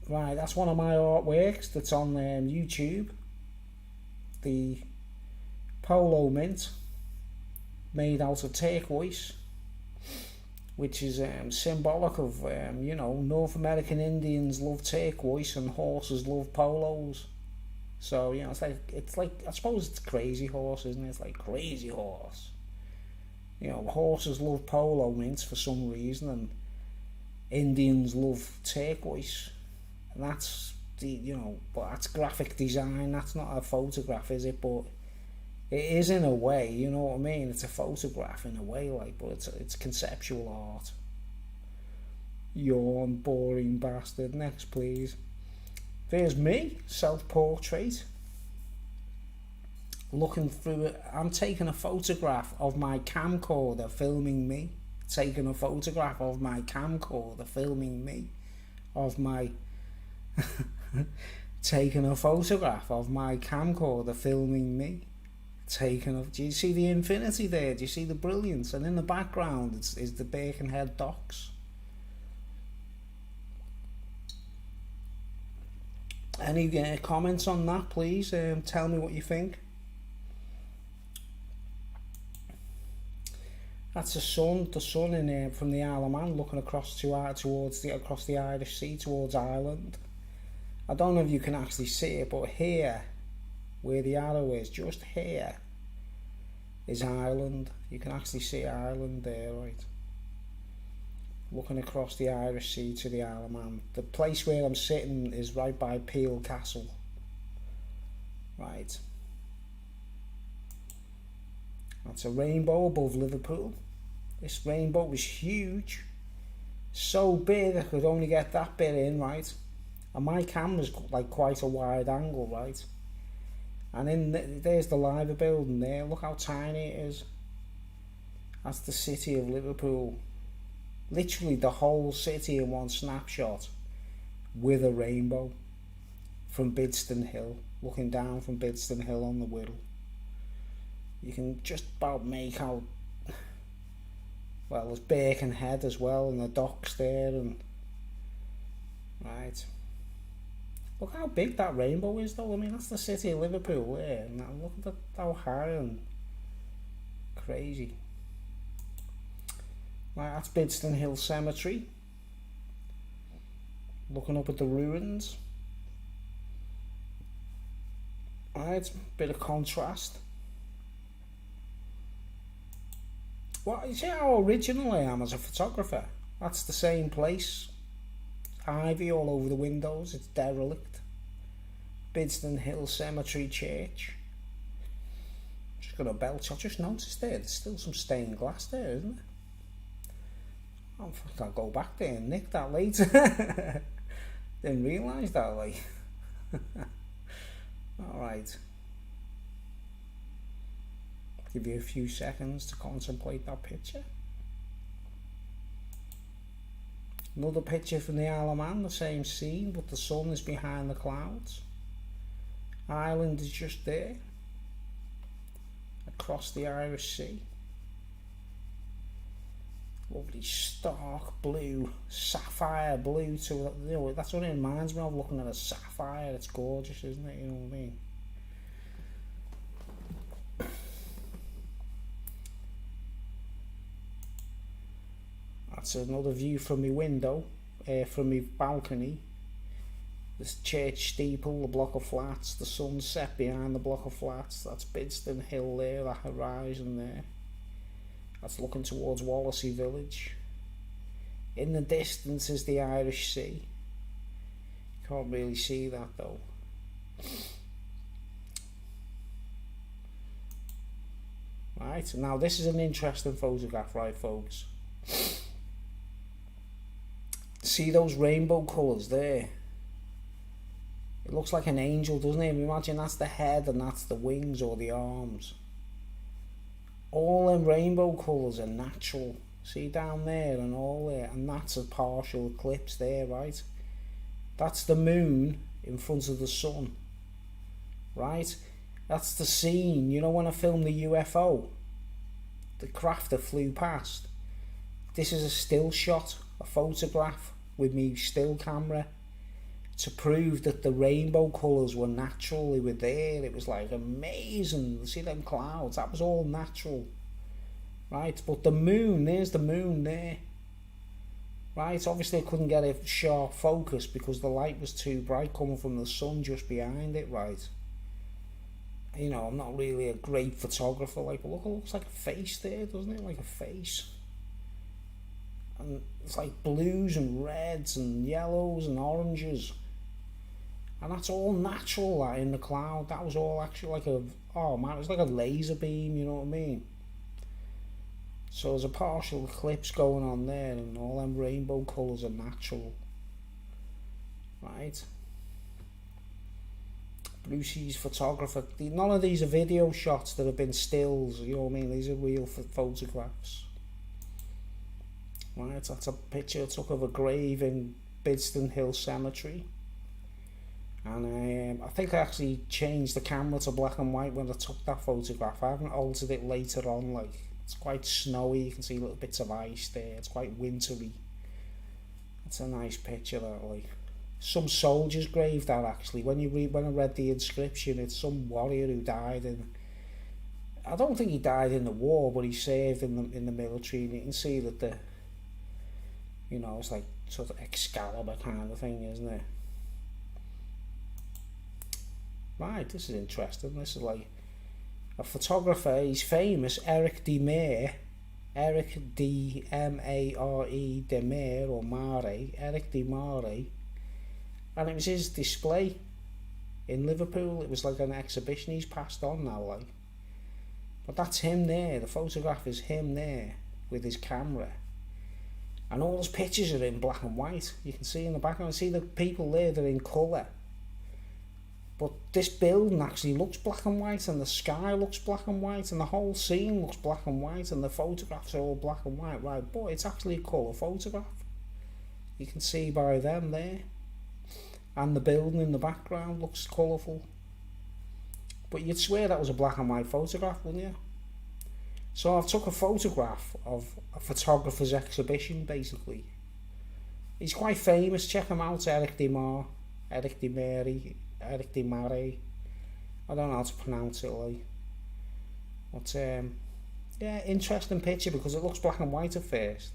Right, that's one of my artworks that's on YouTube. The polo mint made out of turquoise, which is symbolic of, you know, North American Indians love turquoise and horses love polos. So, you know, it's like I suppose it's Crazy Horse, isn't it? It's like Crazy Horse. You know, horses love polo mints for some reason, and Indians love turquoise. And that's the, you know, but that's graphic design. That's not a photograph, is it? But it is in a way. You know what I mean? It's a photograph in a way, like, but it's conceptual art. Yawn, boring bastard. Next, please. There's me, self-portrait. Looking through it. I'm taking a photograph of my camcorder filming me. Taking a photograph of my camcorder filming me. Of my... taking a photograph of my camcorder filming me. Do you see the infinity there? Do you see the brilliance? And in the background is the Birkenhead docks. Any comments on that, please? Tell me what you think. That's the sun in from the Isle of Man, looking across across the Irish Sea towards Ireland. I don't know if you can actually see it, but here, where the arrow is, just here, is Ireland. You can actually see Ireland there, right? Looking across the Irish Sea to the Isle of Man. The place where I'm sitting is right by Peel Castle. Right. That's a rainbow above Liverpool. This rainbow was huge. So big I could only get that bit in, right? And my camera's like quite a wide angle, right? And there's the Liver building there. Look how tiny it is. That's the city of Liverpool. Literally the whole city in one snapshot with a rainbow from Bidston Hill, looking down from Bidston Hill on the Wirral. You can just about make out, well, there's Birkenhead as well and the docks there, and right. Look how big that rainbow is though. I mean, that's the city of Liverpool there, and look at how high and crazy. Right, that's Bidston Hill Cemetery. Looking up at the ruins. Right, bit of contrast. Well, you see how original I am as a photographer? That's the same place. Ivy all over the windows, it's derelict. Bidston Hill Cemetery Church. Just got a belch. I just noticed there's still some stained glass there, isn't there? I'll go back there and nick that later. Didn't realise that, like. Alright. Give you a few seconds to contemplate that picture. Another picture from the Isle of Man, the same scene, but the sun is behind the clouds. Ireland is just there, across the Irish Sea. Lovely stark blue, sapphire blue to, you know, that's what it reminds me of, looking at a sapphire. It's gorgeous, isn't it? You know what I mean? That's another view from my window, from my balcony. This church steeple, the block of flats, the sunset behind the block of flats. That's Bidston Hill there, that horizon there. That's looking towards Wallasey Village. In the distance is the Irish Sea. Can't really see that though. Right, now this is an interesting photograph, right folks? See those rainbow colours there? It looks like an angel, doesn't it? Imagine that's the head and that's the wings or the arms. All them rainbow colours are natural. See down there and all there, and that's a partial eclipse there, right? That's the moon in front of the sun, right? That's the scene, you know, when I filmed the UFO, the craft that flew past. This is a still shot, a photograph with me still camera, to prove that the rainbow colours were natural. They were there. It was like amazing. See them clouds? That was all natural, right? But the moon, there's the moon there, right? Obviously I couldn't get a sharp focus because the light was too bright coming from the sun just behind it, right? You know, I'm not really a great photographer, like, but look, it looks like a face there, doesn't it? Like a face. And it's like blues and reds and yellows and oranges. And that's all natural, that in the cloud. That was all actually like a, oh man, it was like a laser beam, you know what I mean? So there's a partial eclipse going on there, and all them rainbow colours are natural. Right. Brucey's photographer. None of these are video shots that have been stills, you know what I mean? These are real photographs. Right, that's a picture I took of a grave in Bidston Hill Cemetery. And I think I actually changed the camera to black and white when I took that photograph. I haven't altered it later on. Like, it's quite snowy, you can see little bits of ice there, it's quite wintry. It's a nice picture, that, like. Some soldier's grave, that, actually. When I read the inscription, it's some warrior who died in, I don't think he died in the war, but he served in the military, and you can see that the, you know, it's like sort of Excalibur kind of thing, isn't it? Right, this is interesting. This is like a photographer, he's famous, Eric DeMare, Eric D-M-A-R-E, DeMare, or Mare, Eric DeMare. And it was his display in Liverpool. It was like an exhibition. He's passed on now, like. But that's him there. The photograph is him there with his camera. And all those pictures are in black and white. You can see in the background, see the people there, they're in colour. But this building actually looks black and white, and the sky looks black and white, and the whole scene looks black and white, and the photographs are all black and white. Right, but it's actually a colour photograph. You can see by them there. And the building in the background looks colourful. But you'd swear that was a black and white photograph, wouldn't you? So I've took a photograph of a photographer's exhibition, basically. He's quite famous, check him out, Eric DeMare. I don't know how to pronounce it, like. But, yeah, interesting picture because it looks black and white at first.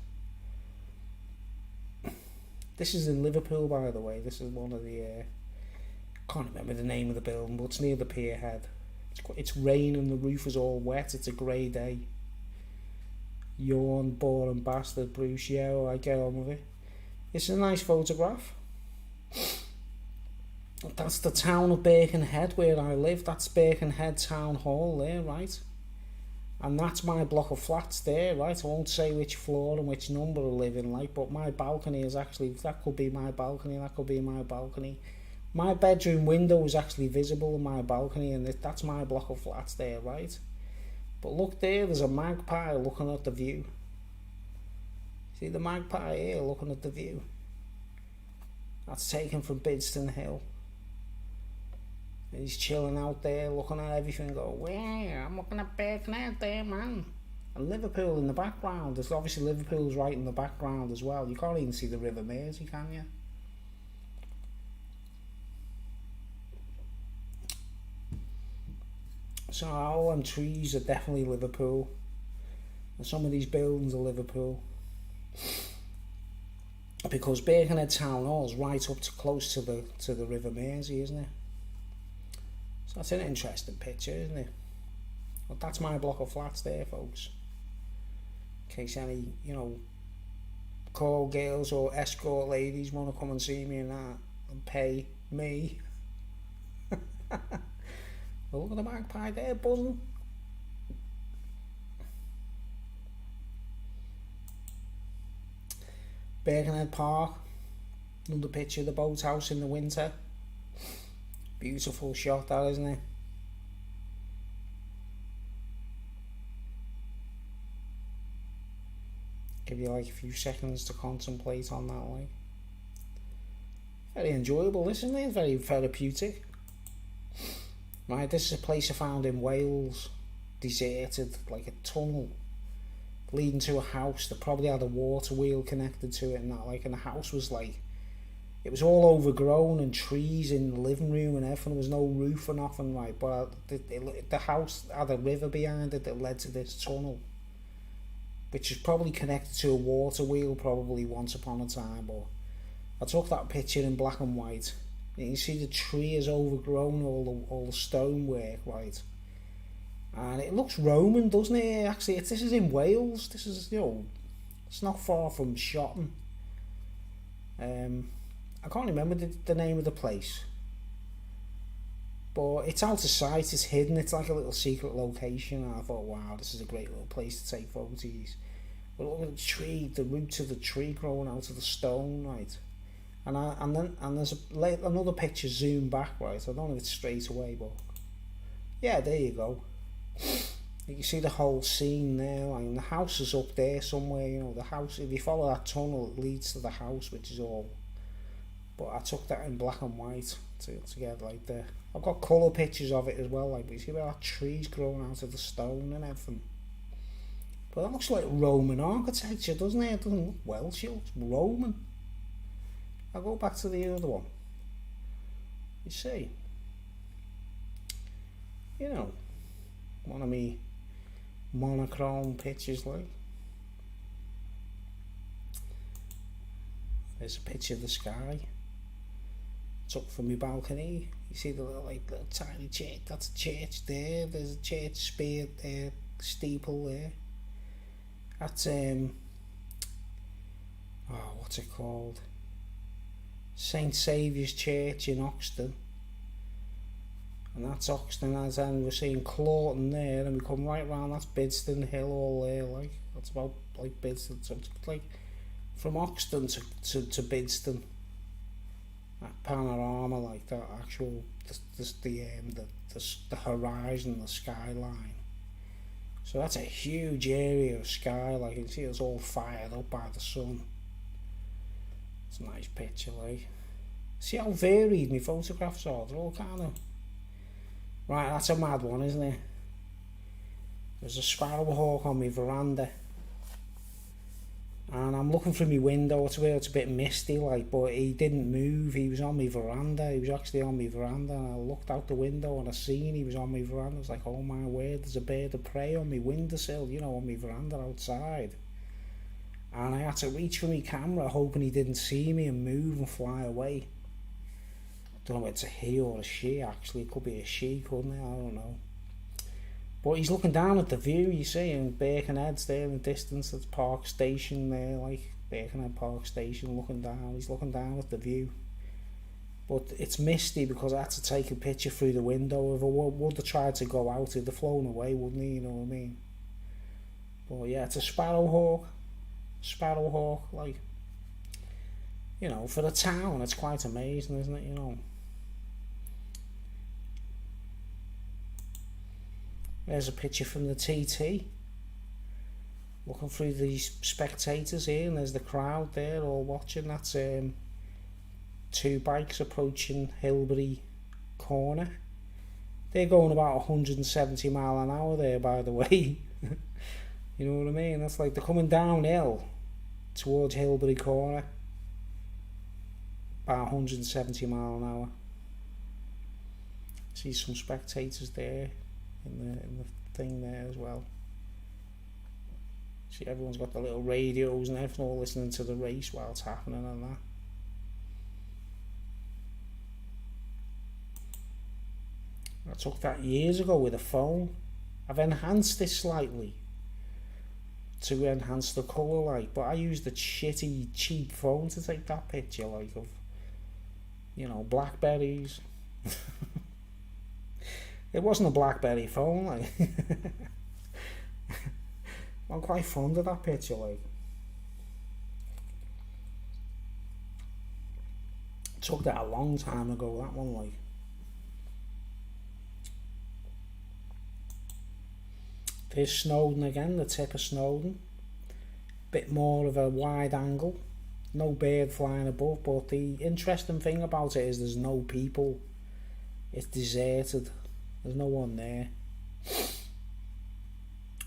This is in Liverpool, by the way. This is one of the, I can't remember the name of the building, but it's near the pier head. It's raining, the roof is all wet, it's a grey day. Yawn, boring bastard, Bruce. Yeah, well, I get on with it. It's a nice photograph. That's the town of Birkenhead where I live. That's Birkenhead Town Hall there, right? And that's my block of flats there, right? I won't say which floor and which number I live in, like, but my balcony is actually, that could be my balcony, that could be my balcony. My bedroom window is actually visible in my balcony, and that's my block of flats there, right? But look there, there's a magpie looking at the view. See the magpie here looking at the view? That's taken from Bidston Hill. He's chilling out there, looking at everything, going, "Wow, I'm looking at Birkenhead there, man." And Liverpool in the background. There's obviously Liverpool's right in the background as well. You can't even see the River Mersey, can you? So all them trees are definitely Liverpool. And some of these buildings are Liverpool. Because Birkenhead Town Hall is right up to close to the River Mersey, isn't it? So that's an interesting picture, isn't it? Well, that's my block of flats there, folks. In case any, you know, call girls or escort ladies want to come and see me and that, and pay me. Well, look at the magpie there, buzzing. Birkenhead Park. Another picture of the boathouse in the winter. Beautiful shot, that, isn't it? Give you like a few seconds to contemplate on that, like. Very enjoyable, isn't it? Very therapeutic. Right, this is a place I found in Wales, deserted, like a tunnel leading to a house that probably had a water wheel connected to it and that, like, and the house was like, it was all overgrown and trees in the living room and everything. There was no roof or nothing, right? But the house had a river behind it that led to this tunnel, which is probably connected to a water wheel, probably once upon a time. But I took that picture in black and white. And you see the tree is overgrown, all the stonework, right? And it looks Roman, doesn't it? Actually, this is in Wales. This is, you know, it's not far from Shotton. I can't remember the name of the place, but it's out of sight, it's hidden, it's like a little secret location, and I thought, wow, this is a great little place to take photos. But look at the tree, the roots of the tree growing out of the stone, right? And there's another picture zoomed back, right? I don't know if it's straight away, but yeah, there you go. You can see the whole scene there, like, and the house is up there somewhere, you know, the house, if you follow that tunnel, it leads to the house, which is all, but I took that in black and white to get like there. I've got colour pictures of it as well, like, but you see where that tree's growing out of the stone and everything. But that looks like Roman architecture, doesn't it? It doesn't look Welsh, it looks Roman. I'll go back to the other one. You see, you know, one of me monochrome pictures, like. There's a picture of the sky. It's up from my balcony. You see the little tiny church. That's a church there. There's a church spire there, steeple there. That's what's it called? St Saviour's Church in Oxton. And that's Oxton, as in we're seeing Clawton there, and we come right round, that's Bidston Hill all there, like, that's about like Bidston, so it's like from Oxton to Bidston, that panorama, like that actual, the horizon, the skyline. So that's a huge area of sky, like you can see it's all fired up by the sun. It's a nice picture, like. See how varied my photographs are, they're all kind of... Right, that's a mad one, isn't it? There's a sparrowhawk on my veranda. And I'm looking through my window, it's a bit misty, like, but he didn't move, he was on my veranda, he was actually on my veranda, and I looked out the window and I seen he was on my veranda. I was like, oh my word, there's a bird of prey on my windowsill, you know, on my veranda outside. And I had to reach for my camera, hoping he didn't see me and move and fly away. Don't know if it's a he or a she, actually. It could be a she, couldn't it? I don't know. But he's looking down at the view, you see, and Birkenhead's there in the distance. There's Park Station there, like Birkenhead Park Station, looking down. He's looking down at the view. But it's misty because I had to take a picture through the window. If I would have tried to go out, he'd have flown away, wouldn't he? You know what I mean? But yeah, it's a sparrowhawk. Sparrowhawk, like, you know, for the town, it's quite amazing, isn't it? You know. There's a picture from the TT. Looking through these spectators here, and there's the crowd there all watching. That's two bikes approaching Hilbury Corner. They're going about 170 mile an hour there, by the way. You know what I mean? That's like they're coming downhill towards Hilbury Corner. About 170 mile an hour. See some spectators there in the thing there as well. See, everyone's got the little radios and everything, all listening to the race while it's happening and that. I took that years ago with a phone. I've enhanced it slightly to enhance the colour, like, but I used a shitty cheap phone to take that picture, like, of, you know, Blackberries. It wasn't a Blackberry phone, like. I'm quite fond of that picture, like. Took that a long time ago, that one, like. There's Snowdon again, the tip of Snowdon. Bit more of a wide angle. No bird flying above, but the interesting thing about it is there's no people. It's deserted. There's no one there.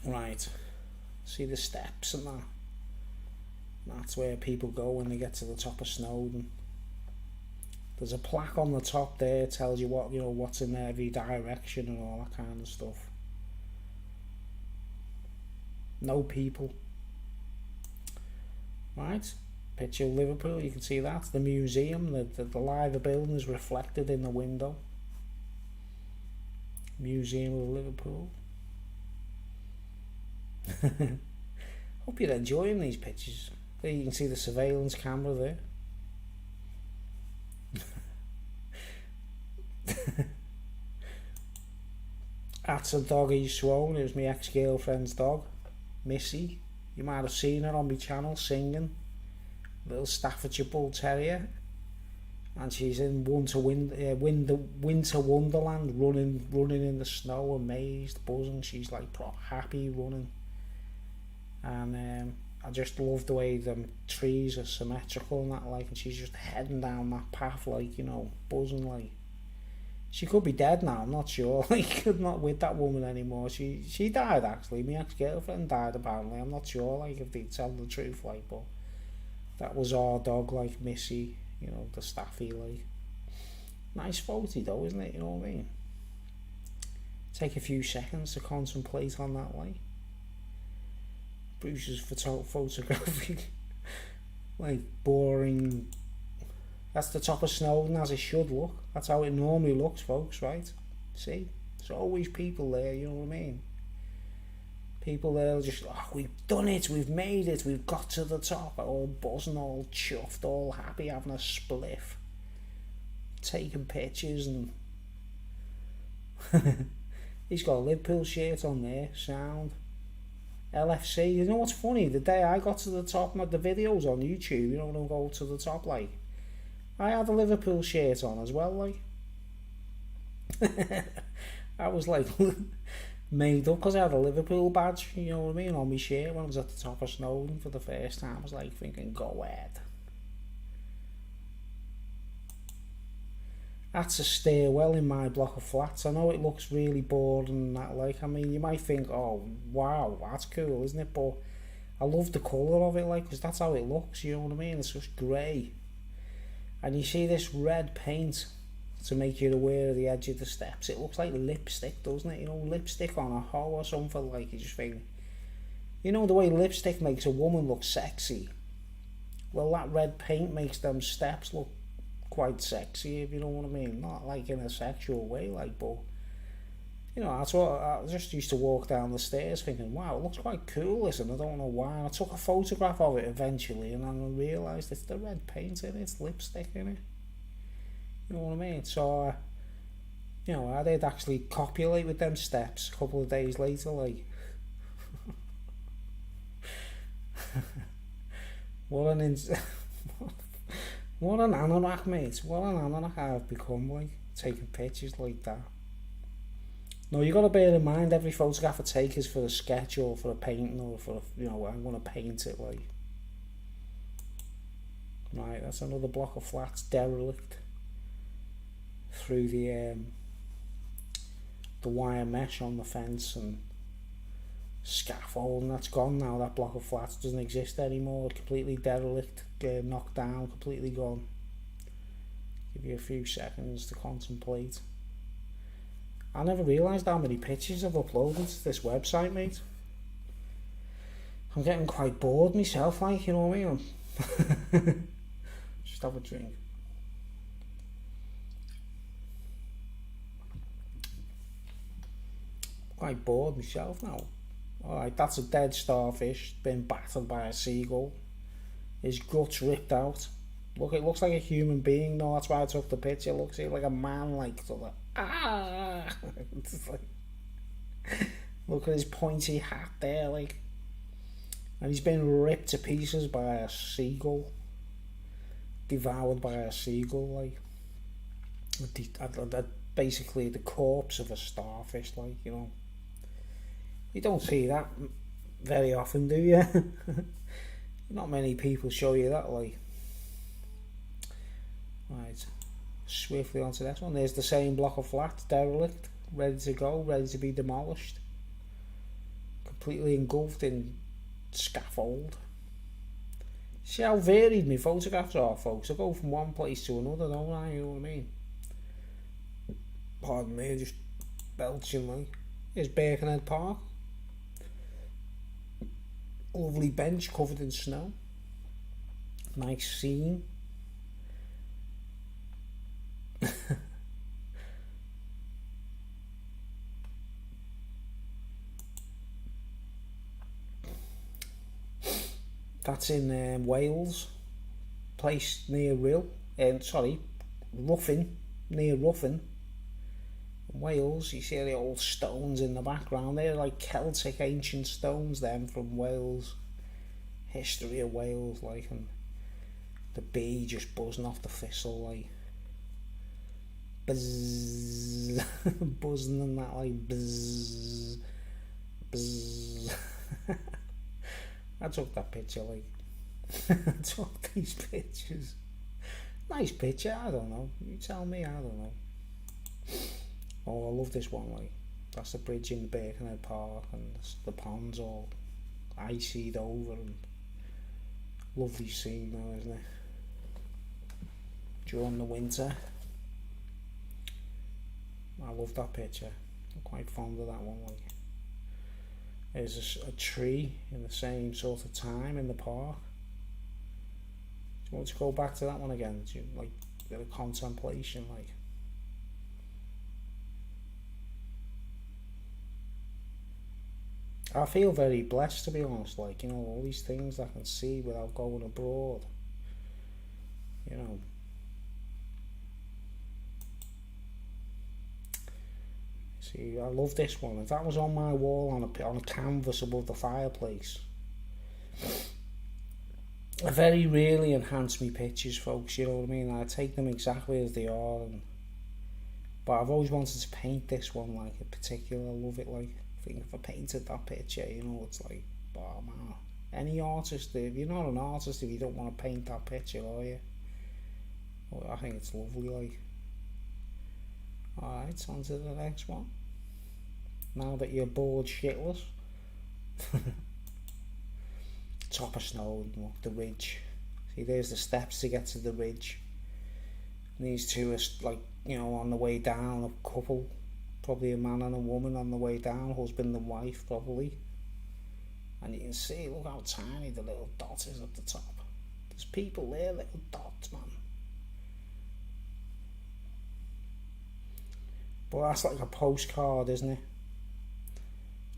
Right. See the steps and that. That's where people go when they get to the top of Snowdon. There's a plaque on the top there, tells you what, you know, what's in every direction and all that kind of stuff. No people. Right. Picture of Liverpool, you can see that. The museum, the live building is reflected in the window. Museum of Liverpool. Hope you're enjoying these pictures. There you can see the surveillance camera there. That's a dog he's sworn. It was my ex-girlfriend's dog, Missy. You might have seen her on my channel singing. Little Staffordshire Bull Terrier. And she's in Winter Wonderland, running in the snow, amazed, buzzing. She's like happy running. And I just love the way the trees are symmetrical and that, like, and she's just heading down that path, like, you know, buzzing, like. She could be dead now, I'm not sure. Like, not with that woman anymore. She died, actually. My ex-girlfriend died, apparently. I'm not sure, like, if they tell the truth, like, but that was our dog, like, Missy, you know, the Staffy, like. Nice photo, though, isn't it? You know what I mean? Take a few seconds to contemplate on that, like. Bruce's photography. Like, boring. That's the top of Snowdon as it should look. That's how it normally looks, folks, right? See? There's always people there, you know what I mean? People there just, oh, we've done it, we've made it, we've got to the top, all buzzing, all chuffed, all happy, having a spliff, taking pictures, and he's got a Liverpool shirt on there, sound. LFC, you know what's funny? The day I got to the top, the videos on YouTube, you know, when I go to the top, like, I had a Liverpool shirt on as well, like. I was like made up because I had a Liverpool badge, you know what I mean, on my shirt when I was at the top of Snowdon for the first time. I was like thinking, go ahead. That's a stairwell in my block of flats. I know it looks really boring and that, like, I mean, you might think, oh, wow, that's cool, isn't it? But I love the colour of it, like, because that's how it looks, you know what I mean? It's just grey. And you see this red paint to make you aware of the edge of the steps. It looks like lipstick, doesn't it? You know, lipstick on a hoe or something, like, you just think, you know, the way lipstick makes a woman look sexy. Well, that red paint makes them steps look quite sexy, if you know what I mean. Not like in a sexual way, like, but, you know, that's what I just used to walk down the stairs thinking, wow, it looks quite cool, listen, I don't know why. I took a photograph of it eventually, and then I realised it's the red paint in it, it's lipstick in it. You know what I mean? So, you know, I did actually copulate with them steps a couple of days later, like. What an anorak, mate. What an anorak I've become, like, taking pictures like that. No, you got to bear in mind, every photograph I take is for a sketch or for a painting or for, you know, I'm going to paint it, like. Right, that's another block of flats, derelict. Through the wire mesh on the fence and scaffold, and that's gone now. That block of flats doesn't exist anymore, completely derelict, knocked down, completely gone. Give you a few seconds to contemplate. I never realised how many pictures I've uploaded to this website, mate. I'm getting quite bored myself, like, you know what I mean? Just have a drink. Quite bored myself now. Alright, that's a dead starfish, been battered by a seagull. His guts ripped out. Look, it looks like a human being. No, that's why I took the picture. It looks like a man, like, sort of, It's like, look at his pointy hat there, like. And he's been ripped to pieces by a seagull. Devoured by a seagull, like. Basically the corpse of a starfish, like, you know. You don't see that very often, do you? Not many people show you that, like. Right, swiftly onto this one. There's the same block of flats, derelict, ready to go, ready to be demolished. Completely engulfed in scaffold. See how varied my photographs are, folks. I go from one place to another, don't I? You know what I mean? Pardon me, just belching, like. Here's Birkenhead Park. Lovely bench covered in snow. Nice scene. That's in Wales. Place near Ruffin. Near Ruffin. Wales, you see the old stones in the background. They're like Celtic ancient stones, them, from Wales. history of Wales, like, and the bee just buzzing off the thistle, like, buzz, buzzing and that, like, buzz, buzz. I took that picture, like, I took these pictures. Nice picture, I don't know. You tell me, I don't know. Oh, I love this one, like, that's the bridge in Birkenhead Park, and the pond's all icied over, and lovely scene though, isn't it? During the winter. I love that picture. I'm quite fond of that one, like. There's a tree in the same sort of time in the park. Do you want to go back to that one again? Do you, like, a bit of contemplation, like. I feel very blessed, to be honest, like, you know, all these things I can see without going abroad, you know. See, I love this one. If that was on my wall on a canvas above the fireplace, I very rarely enhance my pictures, folks, you know what I mean? I take them exactly as they are, but I've always wanted to paint this one, like, in particular. I love it, like, I think if I painted that picture, you know, it's like, oh man, any artist, if you're not an artist if you don't want to paint that picture, are you? Well, I think it's lovely, like. Alright, on to the next one. Now that you're bored shitless. Top of Snowdon, look, the ridge. See, there's the steps to get to the ridge. And these two are, like, you know, on the way down, a couple. Probably a man and a woman on the way down, husband and wife, probably. And you can see, look how tiny the little dot is at the top. There's people there, little dots, man. But that's like a postcard, isn't it?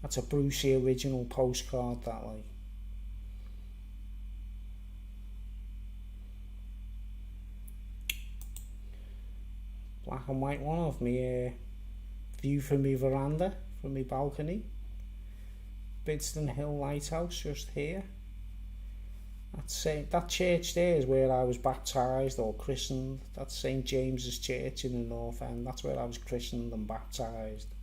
That's a Brucey original postcard, that, like. Black and white one of me view from my veranda, from my balcony. Bidston Hill Lighthouse, just here. That church there is where I was baptised or christened. That's St James's Church in the North End. That's where I was christened and baptised.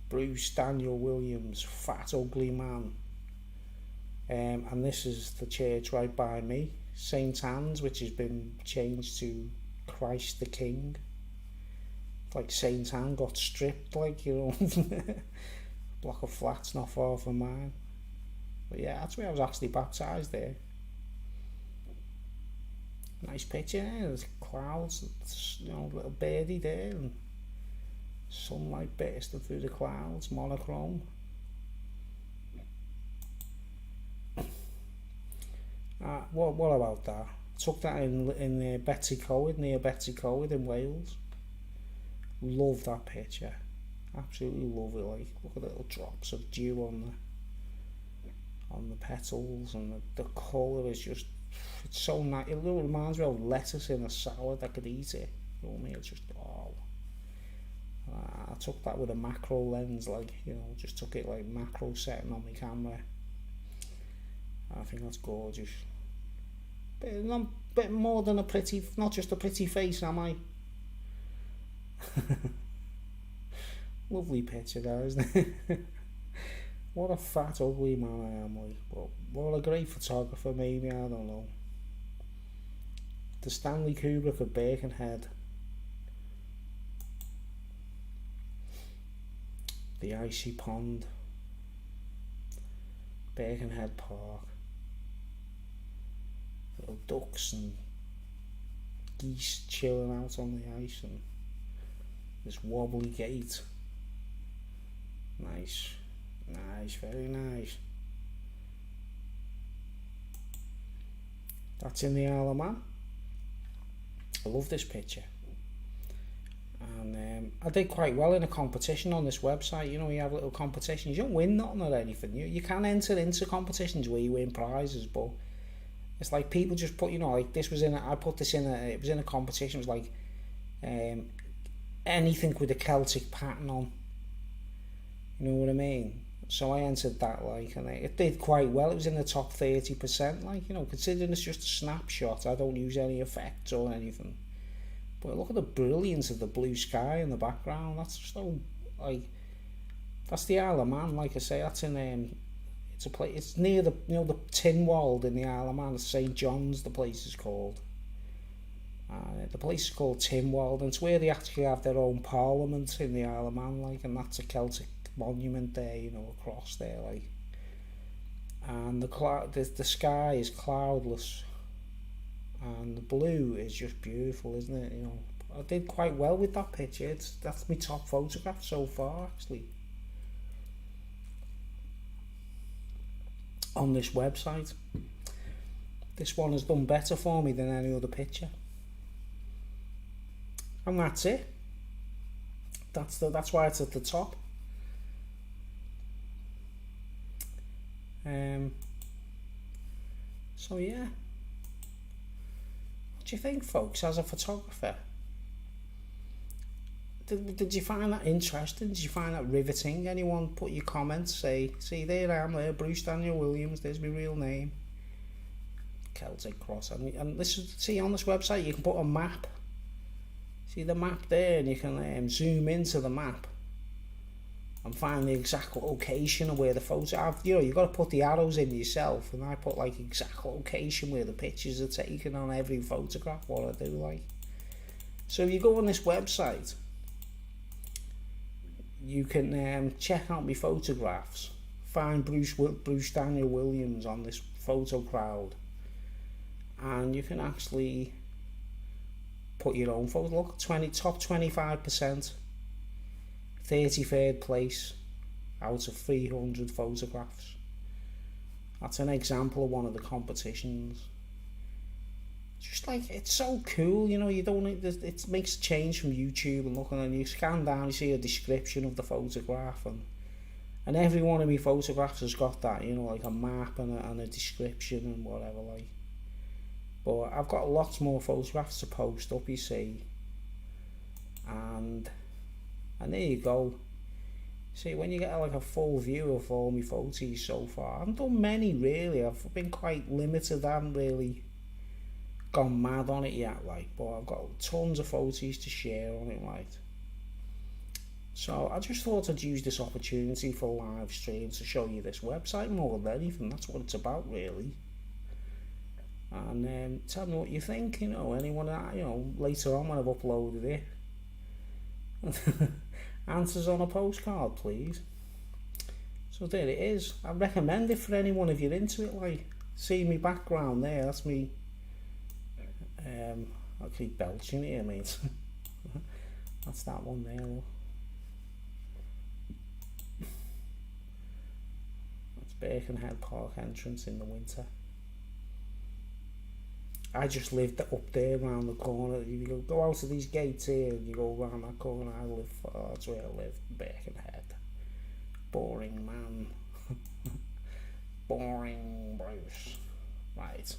Bruce Daniel Williams, fat ugly man. And this is the church right by me, St Anne's, which has been changed to Christ the King. It's like St Anne got stripped, like, you know. Block of flats not far from mine. But yeah, that's where I was actually baptised there. Nice picture, eh? There's clouds, you know, little birdie there, and sunlight bursting through the clouds, monochrome. What about that? I took that in Betsy Coed, near Betsy Coed in Wales. Love that picture. Absolutely love it. Like, look at the little drops of dew on the petals, and the colour is just, it's so nice. It reminds me of lettuce in a salad. I could eat it. You know what I mean? It's just, oh. I took that with a macro lens, like, you know, just took it like macro setting on my camera. I think that's gorgeous. Bit more than a pretty, not just a pretty face, am I? Lovely picture there, isn't it? What a fat ugly man I am, like. But what a great photographer, maybe, I don't know. The Stanley Kubrick of Birkenhead. The icy pond. Birkenhead Park. Little ducks and geese chilling out on the ice, and this wobbly gate. Nice. Nice, very nice. That's in the Isle of Man. I love this picture. And I did quite well in a competition on this website. You know, you have little competitions. You don't win nothing or anything. You can enter into competitions where you win prizes, but it's like people just put, you know, like this was in I put this in it was in a competition. It was like anything with a Celtic pattern on. You know what I mean? So I entered that, like, and it did quite well. It was in the top 30%, like, you know, considering it's just a snapshot. I don't use any effects or anything. But look at the brilliance of the blue sky in the background. That's so, like, that's the Isle of Man. Like I say, that's in it's a place. It's near the, you know, the Tynwald in the Isle of Man. St John's, the place is called. The place is called Tynwald, and it's where they actually have their own parliament in the Isle of Man, like, and that's a Celtic monument there, you know, across there, like. And the sky is cloudless, and the blue is just beautiful, isn't it? You know, I did quite well with that picture. That's my top photograph so far, actually, on this website. This one has done better for me than any other picture, and that's it. That's why it's at the top. So yeah, what do you think, folks, as a photographer? Did you find that interesting? Did you find that riveting? Anyone put your comments, say, see, there I am there, Bruce Daniel Williams, there's my real name, Celtic Cross. And this is, see, on this website you can put a map. See the map there, and you can zoom into the map and find the exact location of where the photo. You know, you've got to put the arrows in yourself, and I put like exact location where the pictures are taken on every photograph. What I do, like. So if you go on this website, you can check out my photographs. Find Bruce Daniel Williams on this photo crowd, and you can actually put your own photo. Look, top 25%. 33rd place out of 300 photographs. That's an example of one of the competitions. Just like, it's so cool, you know. You don't need this, it makes a change from YouTube and looking, and you scan down, you see a description of the photograph, and every one of my photographs has got that, you know, like a map and a description and whatever, like. But I've got lots more photographs to post up, you see, and there you go. See, when you get like a full view of all my photos so far, I haven't done many really. I've been quite limited. I haven't really gone mad on it yet, like, but I've got tons of photos to share on it, like. So I just thought I'd use this opportunity for live stream to show you this website more than anything. That's what it's about, really. And tell me what you think, you know, anyone, you know, later on when I've uploaded it. Answers on a postcard, please. So there it is. I recommend it for anyone if you're into it, like. See me background there, that's me. I'll keep belching here, mate. That's that one there, look. That's Birkenhead Park entrance in the winter. I just lived up there around the corner. You go out of these gates here and you go around that corner. That's where I live, Birkenhead. Boring man. Boring Bruce. Right.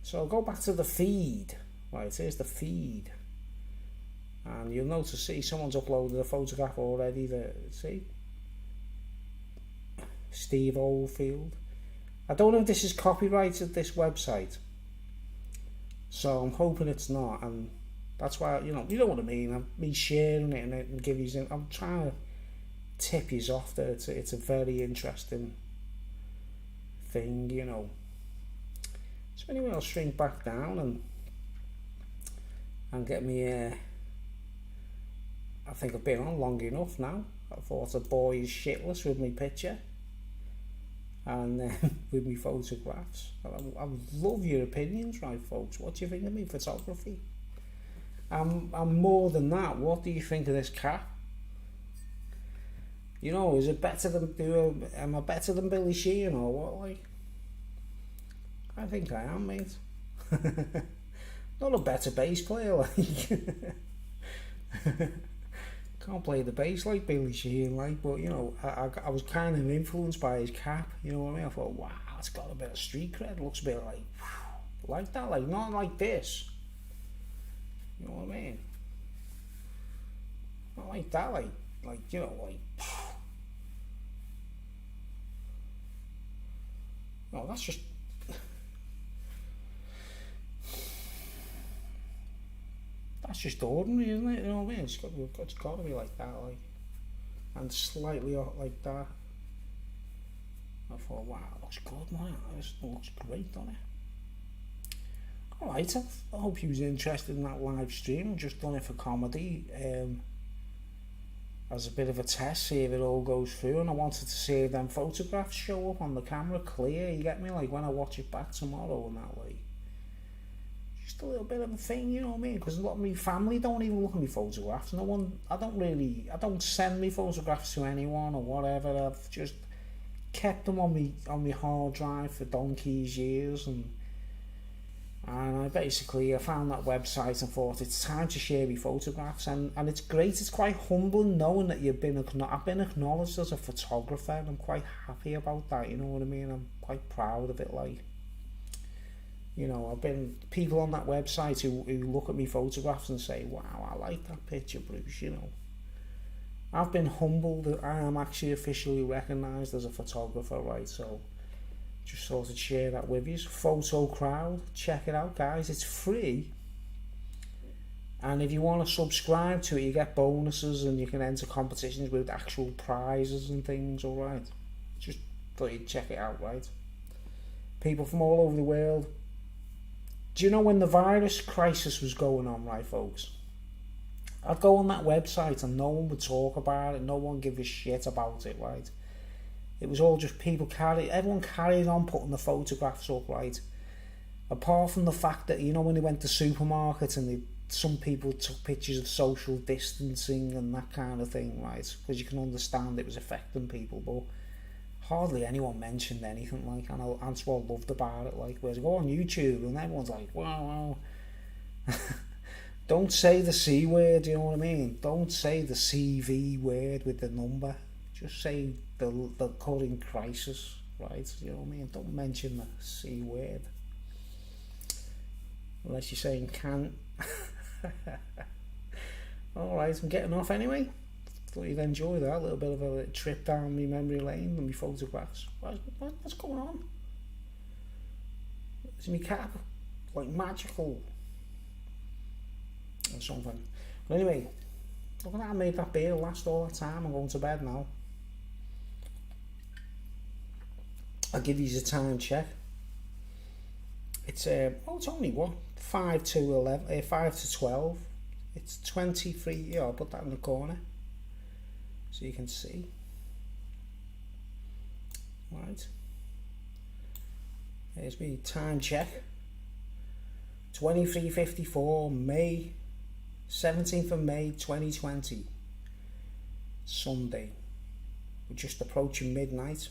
So I'll go back to the feed. Right, here's the feed. And you'll notice, see, someone's uploaded a photograph already. See? Steve Oldfield. I don't know if this is copyrighted, this website. So I'm hoping it's not, and that's why, you know what I mean. I'm me sharing it and give you. I'm trying to tip you off there. It's a very interesting thing, you know. So anyway, I'll shrink back down and get me. I think I've been on long enough now. I thought I'd bore you shitless with my picture. And with me photographs. I love your opinions, right, folks? What do you think of me photography? I'm more than that. What do you think of this cap? You know, is it better than am I better than Billy Sheehan or what? Like, I think I am, mate. Not a better bass player, like. Can't play the bass like Billy Sheehan, like, but you know, I was kind of influenced by his cap, you know what I mean? I thought, wow, it's got a bit of street cred, looks a bit like that, like, not like this, you know what I mean? Not like that, like, you know, like, No, that's just... That's just ordinary, isn't it? You know what I mean? It's got to be like that, like... And slightly like that. I thought, wow, it looks good, man. It looks great, doesn't it? Alright, I hope you was interested in that live stream. Just done it for comedy. As a bit of a test, see if it all goes through, and I wanted to see if them photographs show up on the camera clear, you get me, like when I watch it back tomorrow and that way. Just a little bit of a thing, you know what I mean, because a lot of my family don't even look at my photographs. I don't send me photographs to anyone or whatever. I've just kept them on my hard drive for donkey's years, and I found that website and thought it's time to share my photographs, and it's great. It's quite humbling knowing that I've been acknowledged as a photographer, and I'm quite happy about that, you know what I mean. I'm quite proud of it, like, you know, I've been people on that website who look at me photographs and say, wow, I like that picture, Bruce, you know. I've been humbled that I am actually officially recognised as a photographer, right? So just thought I'd share that with you. Photo Crowd, check it out, guys. It's free, and if you want to subscribe to it, you get bonuses and you can enter competitions with actual prizes and things. All right, just thought you'd check it out, right? People from all over the world. Do you know when the virus crisis was going on, right, folks? I'd go on that website and no one would talk about it, no one give a shit about it, right? It was all just everyone carried on putting the photographs up, right? Apart from the fact that, you know, when they went to supermarkets and some people took pictures of social distancing and that kind of thing, right? Because you can understand it was affecting people, but hardly anyone mentioned anything, like, and that's what I loved about it, like, whereas I go on YouTube and everyone's like, wow. Don't say the C word, you know what I mean? Don't say the CV word with the number. Just say the current crisis, right? You know what I mean? Don't mention the C word. Unless you're saying can. Alright, I'm getting off anyway. Thought you'd enjoy that. A little bit of a trip down my memory lane with my photographs. What's going on? Is my cap like magical or something? But anyway, look at that, I made that beer last all that time. I'm going to bed now. I'll give you a time check. It's it's only what 5 to 12. It's 23. Yeah, I'll put that in the corner so you can see. Right. Here's my time check. 23:54, May 17th of May 2020. Sunday. We're just approaching midnight.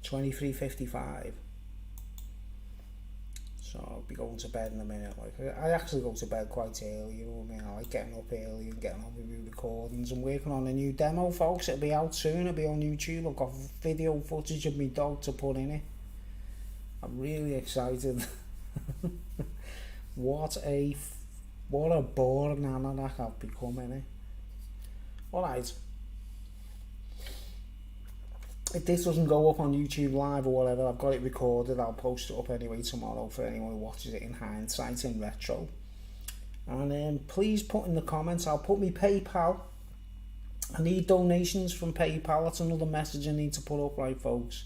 23:55. So I'll be going to bed in a minute. Like, I actually go to bed quite early, you know what I mean? I like getting up early and getting on with my recordings. I'm working on a new demo, folks. It'll be out soon. It'll be on YouTube. I've got video footage of my dog to put in it. I'm really excited. What a boring almanac I've become, innit? Alright. If this doesn't go up on YouTube Live or whatever, I've got it recorded. I'll post it up anyway tomorrow for anyone who watches it in hindsight, in retro. And please put in the comments. I'll put my PayPal. I need donations from PayPal. That's another message I need to put up, right, folks?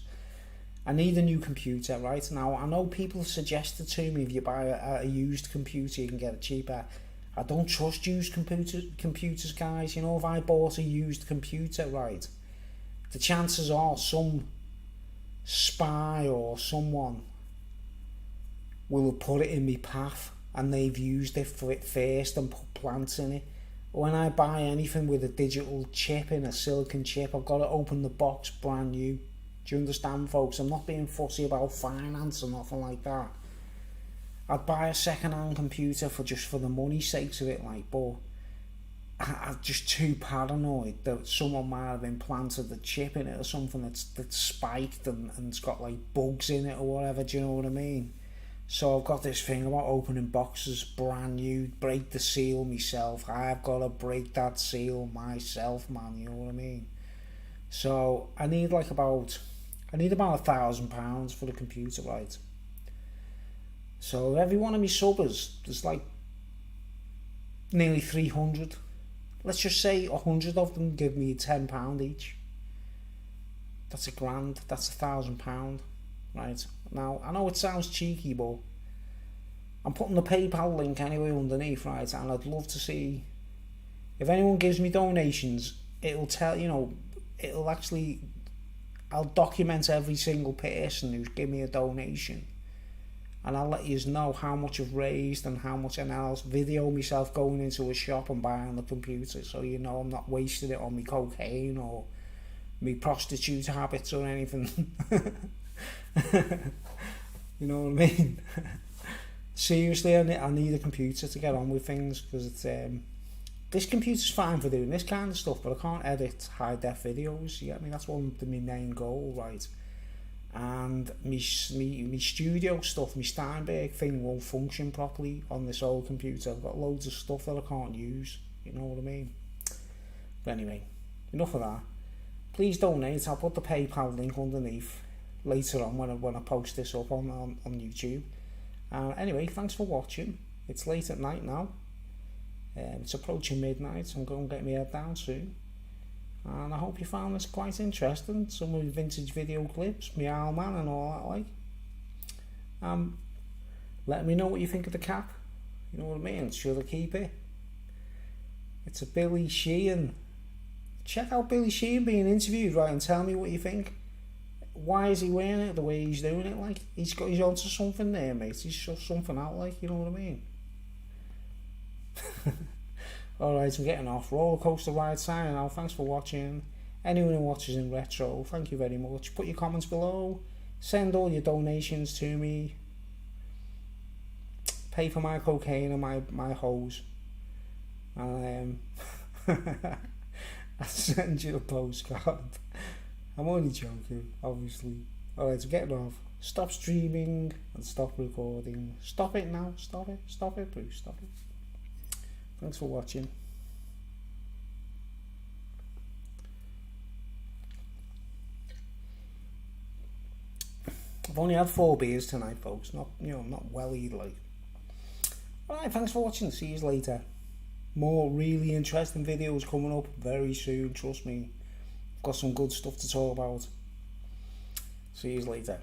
I need a new computer, right? Now, I know people have suggested to me if you buy a used computer, you can get it cheaper. I don't trust used computers, guys. You know, if I bought a used computer, right, the chances are some spy or someone will have put it in my path and they've used it for it first and put plants in it. When I buy anything with a digital chip in, a silicon chip, I've got to open the box brand new. Do you understand, folks? I'm not being fussy about finance or nothing like that. I'd buy a second-hand computer for the money's sakes of it, like, but I'm just too paranoid that someone might have implanted the chip in it or something that's spiked and it's got like bugs in it or whatever. Do you know what I mean? So I've got this thing about opening boxes brand new, break the seal myself. I've got to break that seal myself, man. You know what I mean? So I need like about I need about £1,000 for the computer, right? So every one of me subbers, there's like nearly 300. Let's just say 100 of them give me £10 each. That's £1,000. That's £1,000, right? Now I know it sounds cheeky, but I'm putting the PayPal link anyway underneath, right? And I'd love to see if anyone gives me donations. It'll tell, you know, it'll actually, I'll document every single person who's given me a donation, and I'll let you know how much I've raised and how much, and I'll video myself going into a shop and buying the computer, so you know I'm not wasting it on me cocaine or me prostitute habits or anything. You know what I mean? Seriously, I need a computer to get on with things, because it's this computer's fine for doing this kind of stuff, but I can't edit high def videos. You get me? That's one of my main goal, right? And me studio stuff, my Steinberg thing won't function properly on this old computer. I've got loads of stuff that I can't use. You know what I mean? But anyway, enough of that. Please donate. I'll put the PayPal link underneath later on when I post this up on YouTube. Anyway, thanks for watching. It's late at night now. It's approaching midnight, so I'm going to get my head down soon. And I hope you found this quite interesting. Some of the vintage video clips, my Owl Man and all that like. Let me know what you think of the cap. You know what I mean? Should I keep it? It's a Billy Sheehan. Check out Billy Sheehan being interviewed, right, and tell me what you think. Why is he wearing it the way he's doing it? Like, he's onto something there, mate. He's just something out, like, you know what I mean? Alright, I'm getting off. Roller Coaster Ride signing out. Thanks for watching. Anyone who watches in retro, thank you very much. Put your comments below. Send all your donations to me. Pay for my cocaine and my hose. And I'll send you a postcard. I'm only joking, obviously. Alright, I'm getting off. Stop streaming and stop recording. Stop it now. Stop it. Stop it, Bruce. Stop it. Thanks for watching. I've only had 4 beers tonight, folks. Not, you know, I'm not well either. Like. Alright, thanks for watching. See you later. More really interesting videos coming up very soon. Trust me. I've got some good stuff to talk about. See you later.